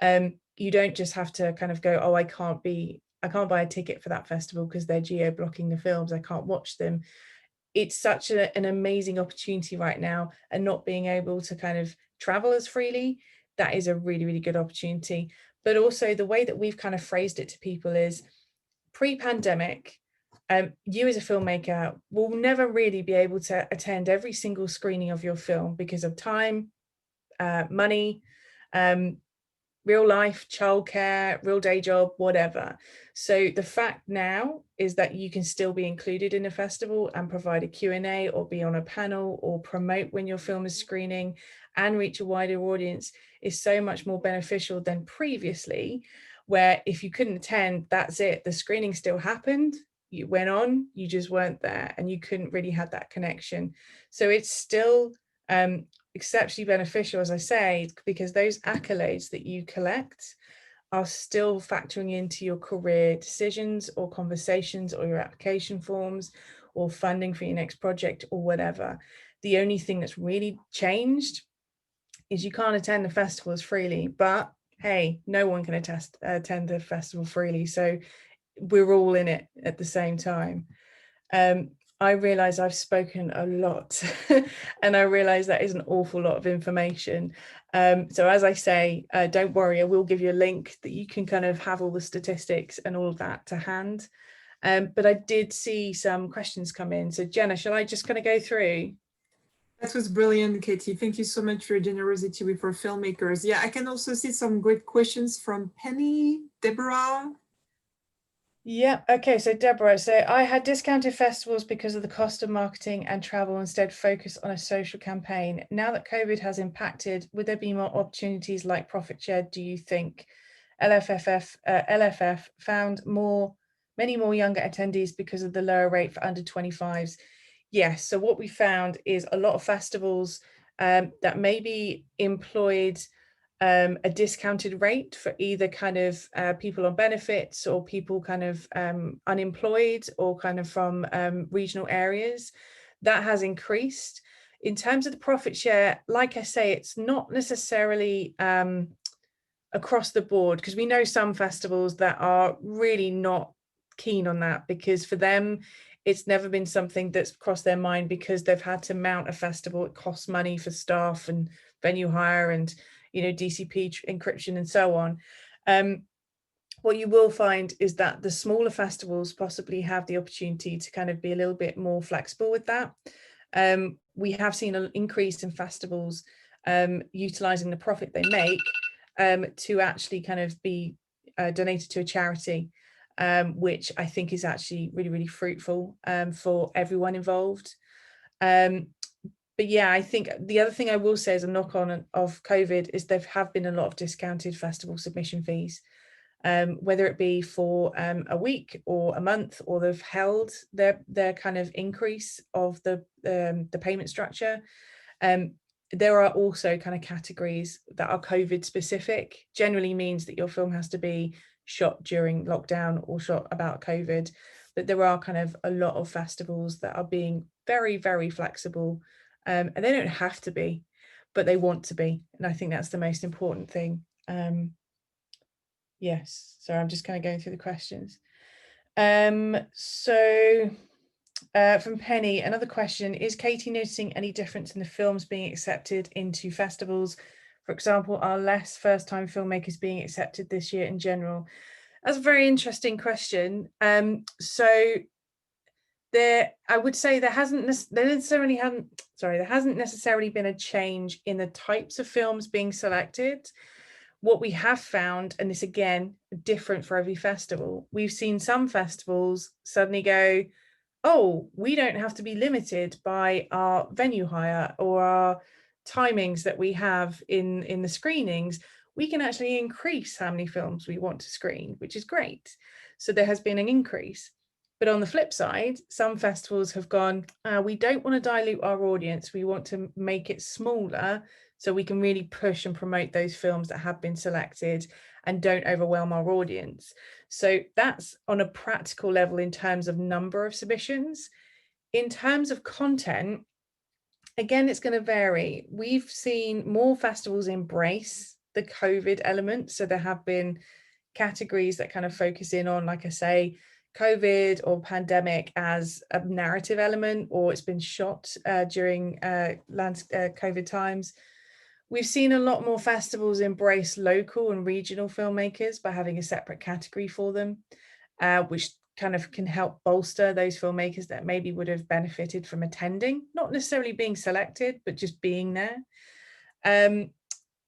You don't just have to kind of go, oh, I can't buy a ticket for that festival because they're geo-blocking the films, I can't watch them. It's such an amazing opportunity right now, and not being able to kind of travel as freely, that is a really, really good opportunity. But also the way that we've kind of phrased it to people is pre-pandemic, you as a filmmaker will never really be able to attend every single screening of your film because of time, money, real life, childcare, real day job, whatever. So the fact now is that you can still be included in a festival and provide a Q&A or be on a panel or promote when your film is screening and reach a wider audience is so much more beneficial than previously, where if you couldn't attend, that's it. The screening still happened, you went on, you just weren't there and you couldn't really have that connection. So it's still exceptionally beneficial, as I say, because those accolades that you collect are still factoring into your career decisions or conversations or your application forms or funding for your next project or whatever. The only thing that's really changed is you can't attend the festivals freely, but hey, no one can attend the festival freely. So we're all in it at the same time. I realize I've spoken a lot and I realize that is an awful lot of information. So as I say, don't worry, I will give you a link that you can kind of have all the statistics and all of that to hand. But I did see some questions come in. So Jenna, shall I just kind of go through? That was brilliant, Katie. Thank you so much for your generosity with our filmmakers. Yeah, I can also see some great questions from Penny, Deborah. Yeah, okay, so Deborah, so I had discounted festivals because of the cost of marketing and travel, instead focus on a social campaign. Now that COVID has impacted, would there be more opportunities like profit share, do you think? LFF found many more younger attendees because of the lower rate for under 25s. Yes, so what we found is a lot of festivals that maybe employed a discounted rate for either kind of people on benefits or people kind of unemployed or kind of from regional areas. That has increased. In terms of the profit share, like I say, it's not necessarily across the board, because we know some festivals that are really not keen on that, because for them it's never been something that's crossed their mind, because they've had to mount a festival. It costs money for staff and venue hire and, you know, DCP encryption and so on. What you will find is that the smaller festivals possibly have the opportunity to kind of be a little bit more flexible with that. We have seen an increase in festivals utilizing the profit they make to actually kind of be donated to a charity, which I think is actually really, really fruitful for everyone involved. But yeah, I think the other thing I will say as a knock on of COVID is there have been a lot of discounted festival submission fees, whether it be for a week or a month, or they've held their kind of increase of the payment structure. There are also kind of categories that are COVID specific. Generally means that your film has to be shot during lockdown or shot about COVID. But there are kind of a lot of festivals that are being very, very flexible, and they don't have to be, but they want to be. And I think that's the most important thing. Yes, so I'm just kind of going through the questions. From Penny, another question, is Katie noticing any difference in the films being accepted into festivals? For example, are less first-time filmmakers being accepted this year in general? That's a very interesting question. So I would say there hasn't necessarily been a change in the types of films being selected. What we have found, and this again, different for every festival, we've seen some festivals suddenly go, oh, we don't have to be limited by our venue hire or our timings that we have in the screenings. We can actually increase how many films we want to screen, which is great. So there has been an increase. But on the flip side, some festivals have gone, we don't want to dilute our audience. We want to make it smaller so we can really push and promote those films that have been selected and don't overwhelm our audience. So that's on a practical level in terms of number of submissions. In terms of content, again, it's going to vary. We've seen more festivals embrace the COVID element. So there have been categories that kind of focus in on, like I say, COVID or pandemic as a narrative element, or it's been shot during COVID times. We've seen a lot more festivals embrace local and regional filmmakers by having a separate category for them, which kind of can help bolster those filmmakers that maybe would have benefited from attending, not necessarily being selected, but just being there.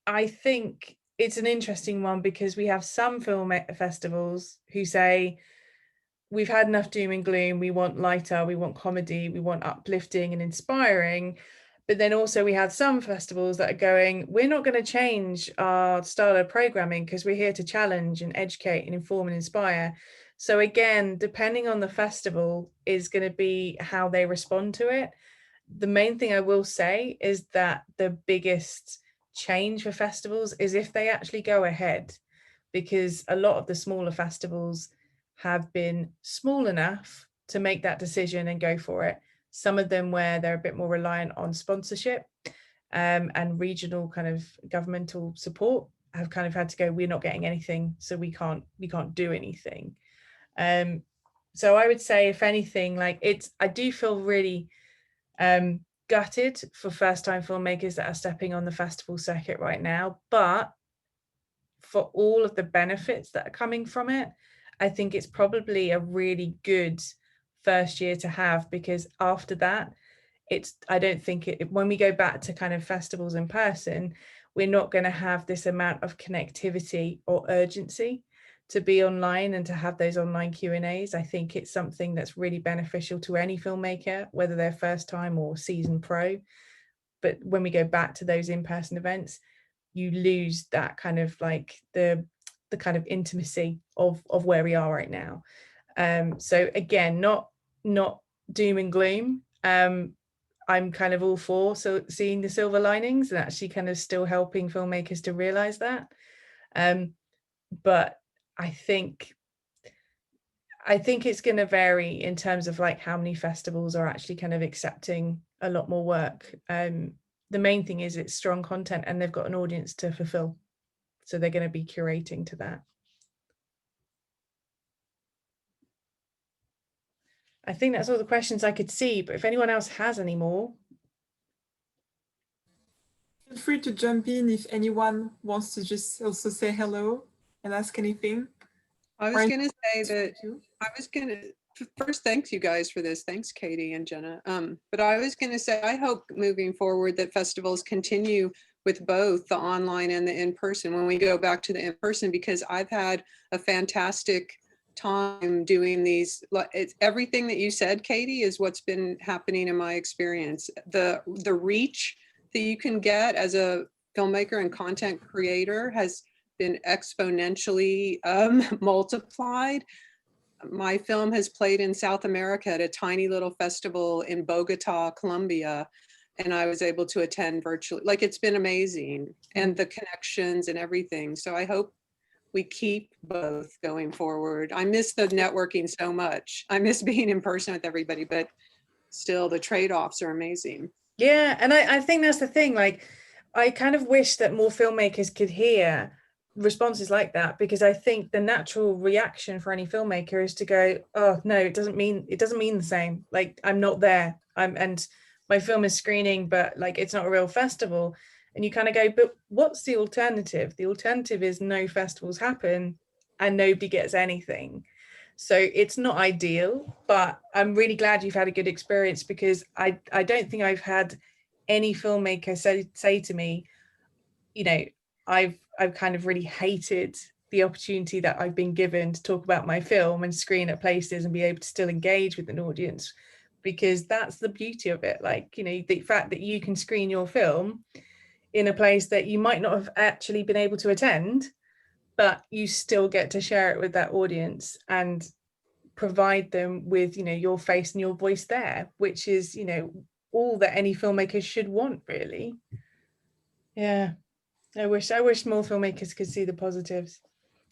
I think it's an interesting one because we have some film festivals who say, we've had enough doom and gloom, we want lighter, we want comedy, we want uplifting and inspiring. But then also we had some festivals that are going, we're not going to change our style of programming because we're here to challenge and educate and inform and inspire. So again, depending on the festival is going to be how they respond to it. The main thing I will say is that the biggest change for festivals is if they actually go ahead, because a lot of the smaller festivals have been small enough to make that decision and go for it. Some of them where they're a bit more reliant on sponsorship and regional kind of governmental support have kind of had to go, we're not getting anything, so we can't do anything. So I would say, if anything, like I do feel really gutted for first-time filmmakers that are stepping on the festival circuit right now, but for all of the benefits that are coming from it, I think it's probably a really good first year to have, because after that, I don't think when we go back to kind of festivals in person, we're not going to have this amount of connectivity or urgency to be online and to have those online Q&As. I think it's something that's really beneficial to any filmmaker, whether they're first time or seasoned pro. But when we go back to those in-person events, you lose that kind of like the kind of intimacy of where we are right now. So again, not doom and gloom. I'm kind of all for seeing the silver linings and actually kind of still helping filmmakers to realize that. But I think it's going to vary in terms of like how many festivals are actually kind of accepting a lot more work. The main thing is it's strong content and they've got an audience to fulfill. So they're going to be curating to that. I think that's all the questions I could see, but if anyone else has any more. Feel free to jump in if anyone wants to just also say hello and ask anything. I was going to say that first, thanks you guys for this. Thanks, Katie and Jenna. But I was going to say, I hope moving forward that festivals continue with both the online and the in-person when we go back to the in-person, because I've had a fantastic time doing these. Everything that you said, Katie, is what's been happening in my experience. The reach that you can get as a filmmaker and content creator has been exponentially multiplied. My film has played in South America at a tiny little festival in Bogota, Colombia, and I was able to attend virtually. Like, it's been amazing, and the connections and everything. So I hope we keep both going forward. I miss the networking so much. I miss being in person with everybody, but still the trade-offs are amazing. Yeah, and I think that's the thing. Like, I kind of wish that more filmmakers could hear responses like that, because I think the natural reaction for any filmmaker is to go, oh no, it doesn't mean the same. Like, I'm not there. And my film is screening, but like it's not a real festival. And you kind of go, but what's the alternative? The alternative is no festivals happen and nobody gets anything. So it's not ideal, but I'm really glad you've had a good experience, because I don't think I've had any filmmaker say to me, you know, I've kind of really hated the opportunity that I've been given to talk about my film and screen at places and be able to still engage with an audience, because that's the beauty of it. Like, you know, the fact that you can screen your film in a place that you might not have actually been able to attend, but you still get to share it with that audience. And provide them with, you know, your face and your voice there, which is, you know, all that any filmmaker should want, really. Yeah, I wish more filmmakers could see the positives.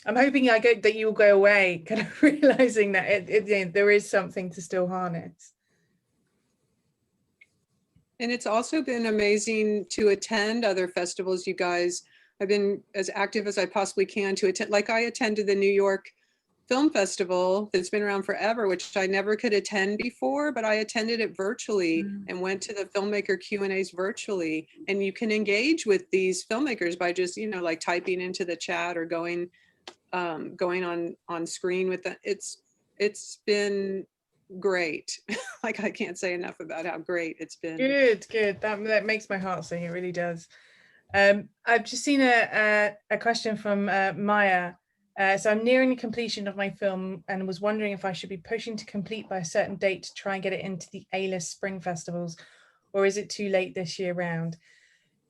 I'm hoping that you'll go away kind of realizing that there is something to still harness. And it's also been amazing to attend other festivals, you guys. I've been as active as I possibly can to attend. Like I attended the New York Film Festival that's been around forever, which I never could attend before, but I attended it virtually and went to the filmmaker Q&As virtually. And you can engage with these filmmakers by just, you know, like typing into the chat or going on screen with them. It's been great. Like I can't say enough about how great it's been. Good. That makes my heart sing. It really does. I've just seen a question from Maya. So I'm nearing the completion of my film and was wondering if I should be pushing to complete by a certain date to try and get it into the A-list spring festivals, or is it too late this year round?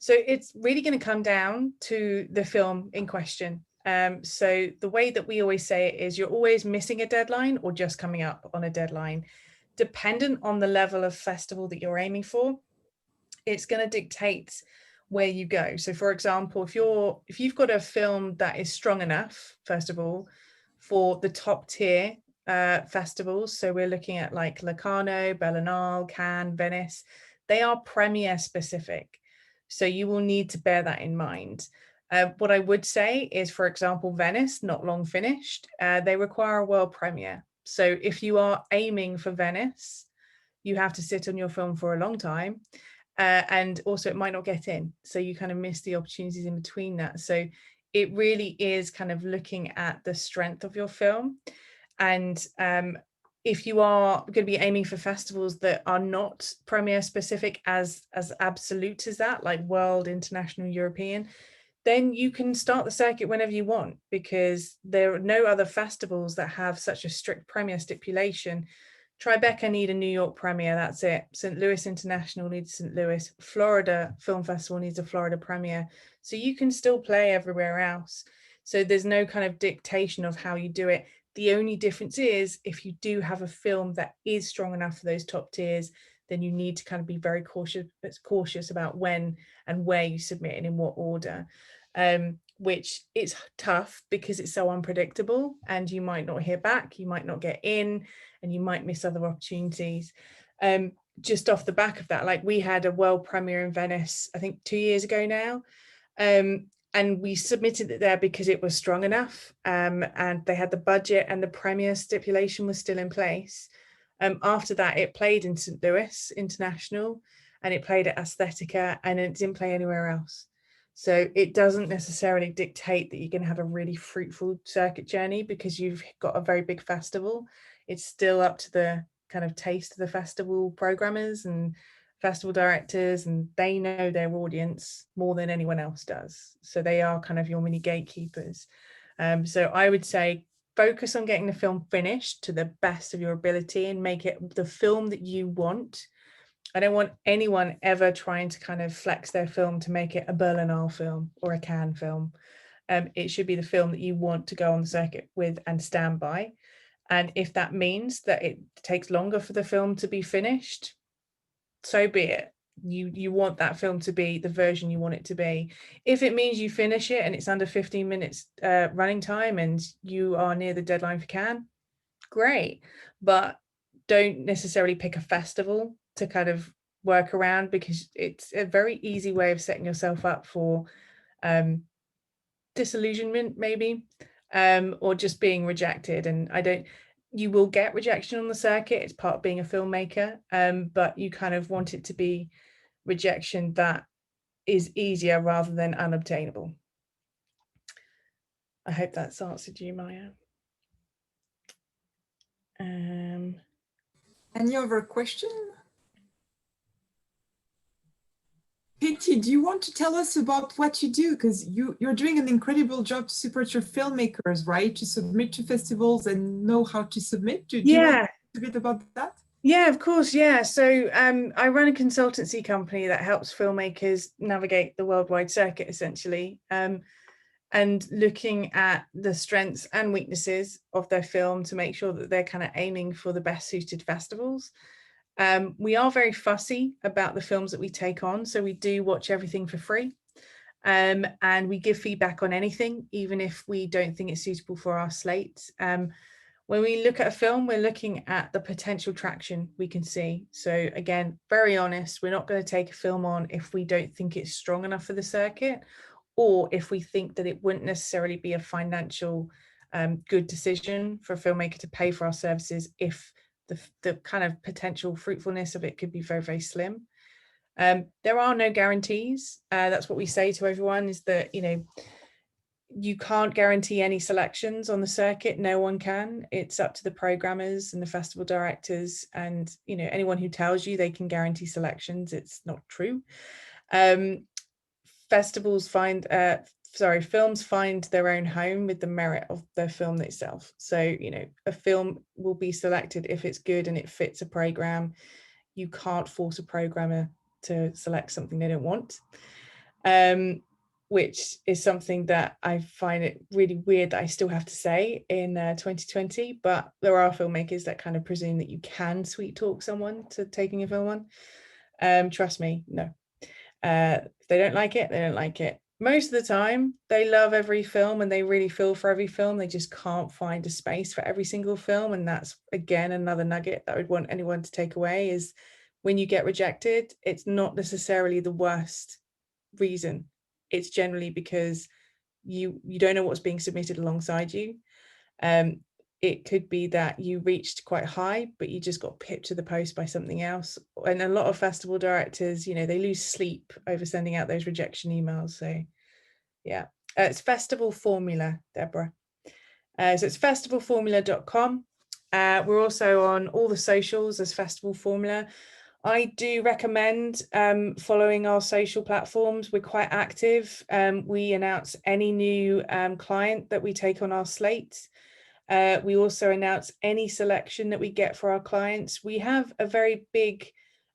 So it's really going to come down to the film in question. So the way that we always say it is you're always missing a deadline or just coming up on a deadline. Dependent on the level of festival that you're aiming for, it's going to dictate where you go. So for example, if you've got a film that is strong enough, first of all, for the top tier festivals, so we're looking at like Locarno, Berlinale, Cannes, Venice, they are premiere specific. So you will need to bear that in mind. What I would say is, for example, Venice, not long finished, they require a world premiere. So if you are aiming for Venice, you have to sit on your film for a long time. And also it might not get in. So you kind of miss the opportunities in between that. So it really is kind of looking at the strength of your film. And if you are going to be aiming for festivals that are not premiere specific as absolute as that, like world, international, European, then you can start the circuit whenever you want, because there are no other festivals that have such a strict premiere stipulation. Tribeca need a New York premiere, that's it. St. Louis International needs St. Louis. Florida Film Festival needs a Florida premiere. So you can still play everywhere else. So there's no kind of dictation of how you do it. The only difference is if you do have a film that is strong enough for those top tiers, then you need to kind of be very cautious about when and where you submit and in what order. Which is tough because it's so unpredictable, and you might not hear back, you might not get in, and you might miss other opportunities. Just off the back of that, like we had a world premiere in Venice, I think 2 years ago now, and we submitted it there because it was strong enough, and they had the budget and the premiere stipulation was still in place. After that, it played in St. Louis International, and it played at Aesthetica, and it didn't play anywhere else. So it doesn't necessarily dictate that you're going to have a really fruitful circuit journey because you've got a very big festival. It's still up to the kind of taste of the festival programmers and festival directors, and they know their audience more than anyone else does. So they are kind of your mini gatekeepers. So I would say focus on getting the film finished to the best of your ability and make it the film that you want. I don't want anyone ever trying to kind of flex their film to make it a Berlinale film or a Cannes film. It should be the film that you want to go on the circuit with and stand by. And if that means that it takes longer for the film to be finished, so be it. You want that film to be the version you want it to be. If it means you finish it and it's under 15 minutes running time and you are near the deadline for Cannes, great. But don't necessarily pick a festival to kind of work around, because it's a very easy way of setting yourself up for disillusionment maybe, or just being rejected. And you will get rejection on the circuit, it's part of being a filmmaker, but you kind of want it to be rejection that is easier rather than unobtainable. I hope that's answered you, Maya. Any other question? Katie, do you want to tell us about what you do? Because you're doing an incredible job to support your filmmakers, right? To submit to festivals and know how to submit. Do you want to talk a bit about that? Yeah, of course. Yeah. So I run a consultancy company that helps filmmakers navigate the worldwide circuit, essentially. and looking at the strengths and weaknesses of their film to make sure that they're kind of aiming for the best suited festivals. We are very fussy about the films that we take on, so we do watch everything for free. And we give feedback on anything, even if we don't think it's suitable for our slate. When we look at a film, we're looking at the potential traction we can see. So again, very honest, we're not going to take a film on if we don't think it's strong enough for the circuit, or if we think that it wouldn't necessarily be a financial good decision for a filmmaker to pay for our services if the kind of potential fruitfulness of it could be very, very slim. There are no guarantees. That's what we say to everyone, is that, you know, you can't guarantee any selections on the circuit. No one can. It's up to the programmers and the festival directors, and, you know, anyone who tells you they can guarantee selections, it's not true. Films find their own home with the merit of their film itself. So, you know, a film will be selected if it's good and it fits a program. You can't force a programmer to select something they don't want. Which is something that I find it really weird that I still have to say in 2020, but there are filmmakers that kind of presume that you can sweet talk someone to taking a film on. Trust me, no. If they don't like it, they don't like it. Most of the time, they love every film and they really feel for every film. They just can't find a space for every single film. And that's, again, another nugget that I would want anyone to take away, is when you get rejected, it's not necessarily the worst reason. It's generally because you don't know what's being submitted alongside you. It could be that you reached quite high, but you just got pipped to the post by something else. And a lot of festival directors, you know, they lose sleep over sending out those rejection emails. So yeah, it's Festival Formula, Deborah. So it's festivalformula.com. We're also on all the socials as Festival Formula. I do recommend following our social platforms. We're quite active. We announce any new client that we take on our slate. We also announce any selection that we get for our clients. We have a very big,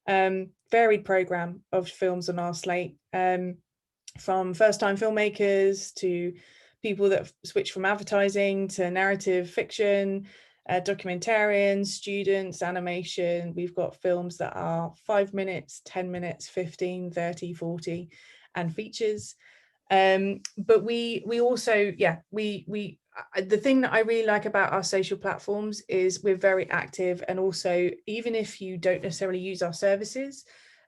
varied program of films on our slate, from first-time filmmakers to people that switch from advertising to narrative fiction, documentarians, students, animation. We've got films that are 5 minutes, 10 minutes, 15, 30, 40, and features. But we also, the thing that I really like about our social platforms is we're very active, and also, even if you don't necessarily use our services,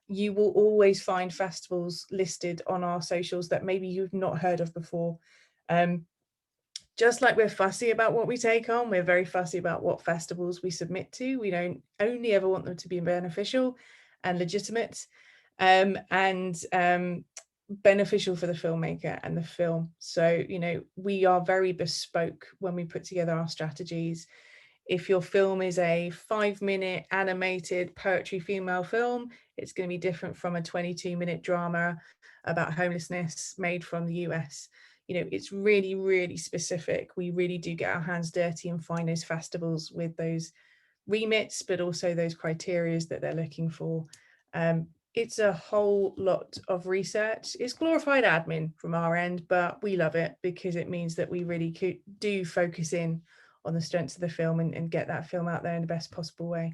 you will always find festivals listed on our socials that maybe you've not heard of before. Just like we're fussy about what we take on, we're very fussy about what festivals we submit to. We don't only ever want them to be beneficial and legitimate, and beneficial for the filmmaker and the film. So, you know, we are very bespoke when we put together our strategies. If your film is a 5-minute animated poetry female film, it's going to be different from a 22-minute drama about homelessness made from the US. You know, it's really, really specific. We really do get our hands dirty and find those festivals with those remits, but also those criteria that they're looking for. It's a whole lot of research. It's glorified admin from our end, but we love it because it means that we really do focus in on the strengths of the film and get that film out there in the best possible way.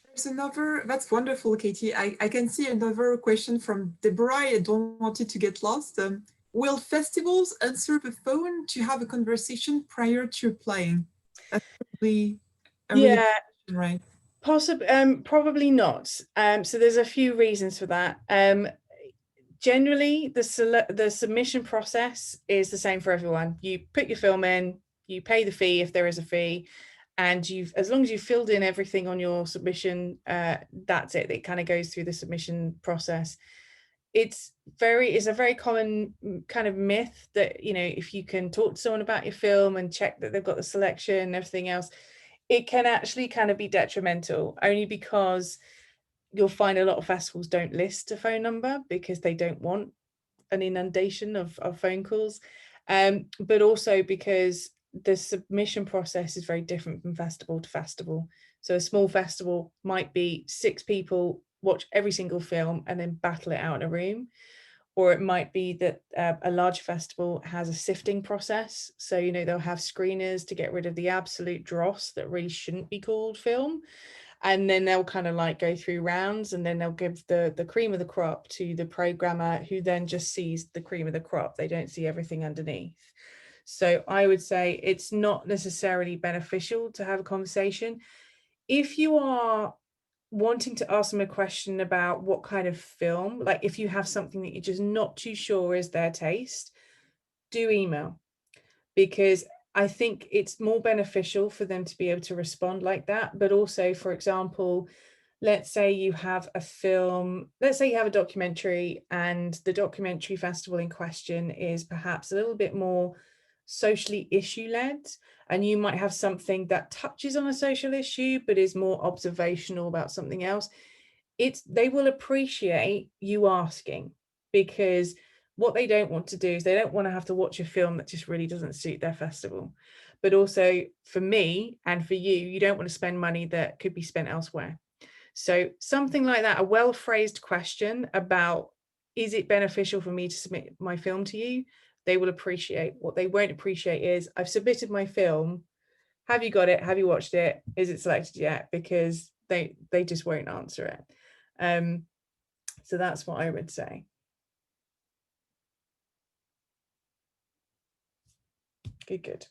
There's another, that's wonderful, Katie. I can see another question from Deborah. I don't want it to get lost. Will festivals answer the phone to have a conversation prior to applying? That's probably a really good question, right? Probably not. So there's a few reasons for that. Generally, the submission process is the same for everyone. You put your film in, you pay the fee if there is a fee, and as long as you've filled in everything on your submission, that's it. It kind of goes through the submission process. It's a very common kind of myth that, you know, if you can talk to someone about your film and check that they've got the selection and everything else, it can actually kind of be detrimental, only because you'll find a lot of festivals don't list a phone number because they don't want an inundation of phone calls, but also because the submission process is very different from festival to festival. So a small festival might be 6 people watch every single film and then battle it out in a room, Or it might be that a large festival has a sifting process. So, you know, they'll have screeners to get rid of the absolute dross that really shouldn't be called film. And then they'll kind of like go through rounds, and then they'll give the cream of the crop to the programmer, who then just sees the cream of the crop. They don't see everything underneath. So I would say it's not necessarily beneficial to have a conversation. If you are wanting to ask them a question about what kind of film, like if you have something that you're just not too sure is their taste, do email, because I think it's more beneficial for them to be able to respond like that. But also, for example, let's say you have a film, let's say you have a documentary, and the documentary festival in question is perhaps a little bit more socially issue-led, and you might have something that touches on a social issue but is more observational about something else. They will appreciate you asking, because what they don't want to do is they don't want to have to watch a film that just really doesn't suit their festival. But also for me and for you, you don't want to spend money that could be spent elsewhere. So something like that, a well-phrased question about, is it beneficial for me to submit my film to you? They will appreciate. What they won't appreciate is, I've submitted my film. Have you got it? Have you watched it? Is it selected yet? Because they just won't answer it. So that's what I would say. Good.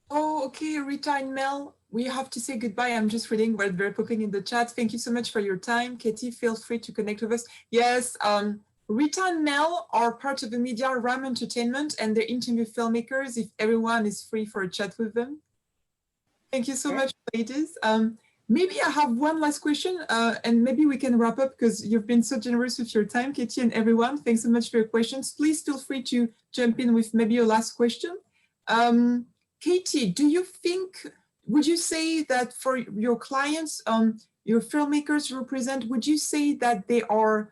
Oh, okay, Rita and Mel, we have to say goodbye. I'm just reading what they're popping in the chat. Thank you so much for your time. Katie, feel free to connect with us. Yes, Rita and Mel are part of the media RAM Entertainment, and they interview filmmakers if everyone is free for a chat with them. Thank you so much, ladies. Maybe I have one last question, and maybe we can wrap up, because you've been so generous with your time, Katie and everyone. Thanks so much for your questions. Please feel free to jump in with maybe your last question. Katie, would you say that for your clients, your filmmakers you represent, would you say that they are,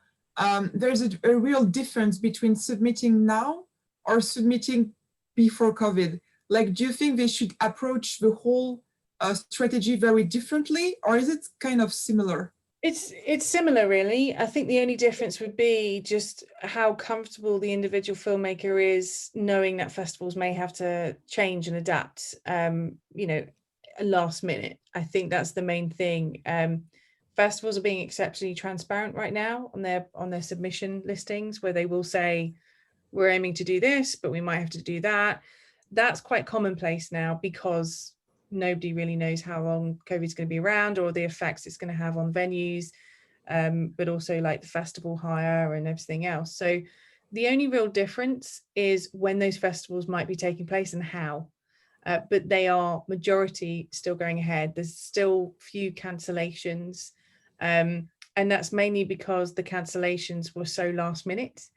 there's a real difference between submitting now or submitting before COVID? Like, do you think they should approach the whole strategy very differently, or is it kind of similar? It's similar, really. I think the only difference would be just how comfortable the individual filmmaker is knowing that festivals may have to change and adapt, you know, last minute. I think that's the main thing. Festivals are being exceptionally transparent right now on their submission listings, where they will say, we're aiming to do this, but we might have to do that. That's quite commonplace now, because nobody really knows how long COVID is going to be around, or the effects it's going to have on venues, but also like the festival hire and everything else. So the only real difference is when those festivals might be taking place and how, but they are majority still going ahead. There's still few cancellations, and that's mainly because the cancellations were so last minute,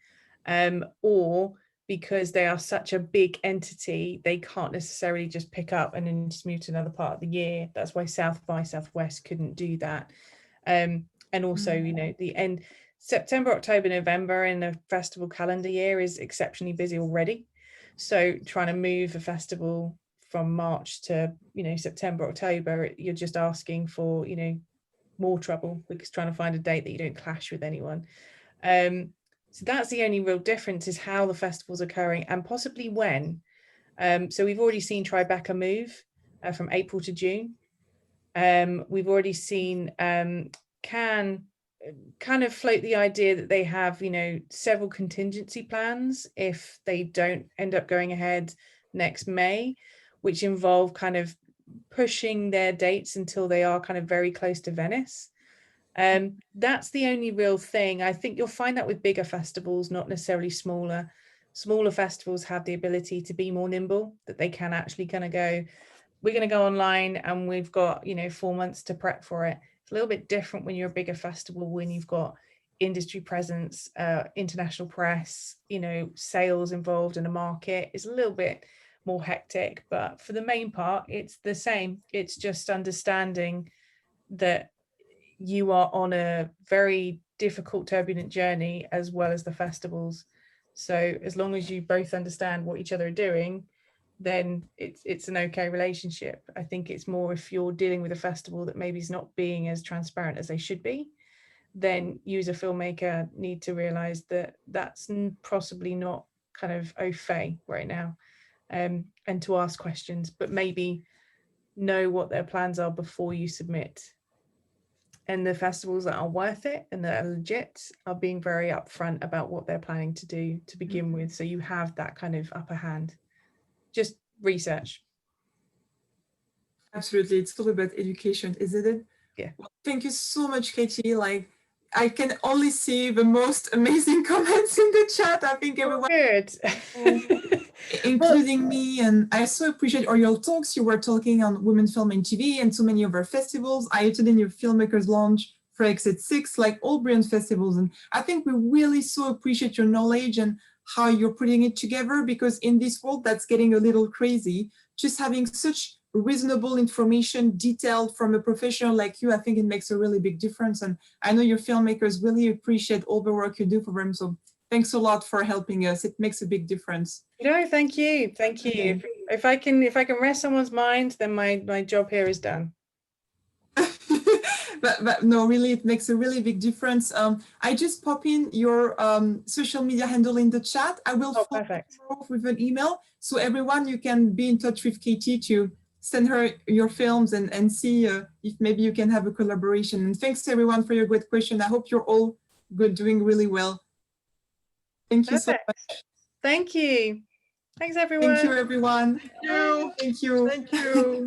or because they are such a big entity, they can't necessarily just pick up and then just move to another part of the year. That's why South by Southwest couldn't do that. And also, you know, the end September, October, November in the festival calendar year is exceptionally busy already. So trying to move a festival from March to, you know, September, October, you're just asking for, you know, more trouble, because trying to find a date that you don't clash with anyone. So that's the only real difference, is how the festival's occurring and possibly when. So we've already seen Tribeca move from April to June. We've already seen Cannes kind of float the idea that they have, you know, several contingency plans if they don't end up going ahead next May, which involve kind of pushing their dates until they are kind of very close to Venice. That's the only real thing. I think you'll find that with bigger festivals, not necessarily smaller. Smaller festivals have the ability to be more nimble, that they can actually kind of go, we're going to go online and we've got, you know, 4 months to prep for it. It's a little bit different when you're a bigger festival, when you've got industry presence, international press, you know, sales involved in a market. It's a little bit more hectic, but for the main part, it's the same. It's just understanding that you are on a very difficult, turbulent journey, as well as the festivals. So as long as you both understand what each other are doing, then it's an okay relationship. I think it's more if you're dealing with a festival that maybe is not being as transparent as they should be, then you as a filmmaker need to realize that that's possibly not kind of au fait right now, and to ask questions, but maybe know what their plans are before you submit. And the festivals that are worth it and that are legit are being very upfront about what they're planning to do to begin with, so you have that kind of upper hand. Just research. Absolutely, it's all about education, isn't it? Yeah. Well, thank you so much, Katie. Like, I can only see the most amazing comments in the chat. I think everyone, good. including me, and I so appreciate all your talks. You were talking on Women Film and TV and so many other festivals. I attended your filmmakers launch for Exit 6, like all brilliant festivals. And I think we really so appreciate your knowledge and how you're putting it together, because in this world that's getting a little crazy, just having such reasonable information, detailed from a professional like you, I think it makes a really big difference. And I know your filmmakers really appreciate all the work you do for them. So thanks a lot for helping us. It makes a big difference. No, thank you. Thank you. If I can rest someone's mind, then my job here is done. But no, really, it makes a really big difference. I just pop in your social media handle in the chat. I will follow up with an email. So everyone, you can be in touch with Katie to send her your films and see if maybe you can have a collaboration. And thanks to everyone for your great question. I hope you're all doing really well. Thank you so much. Thank you. Thanks, everyone. Thank you, everyone. Thank you. Thank you. Thank you.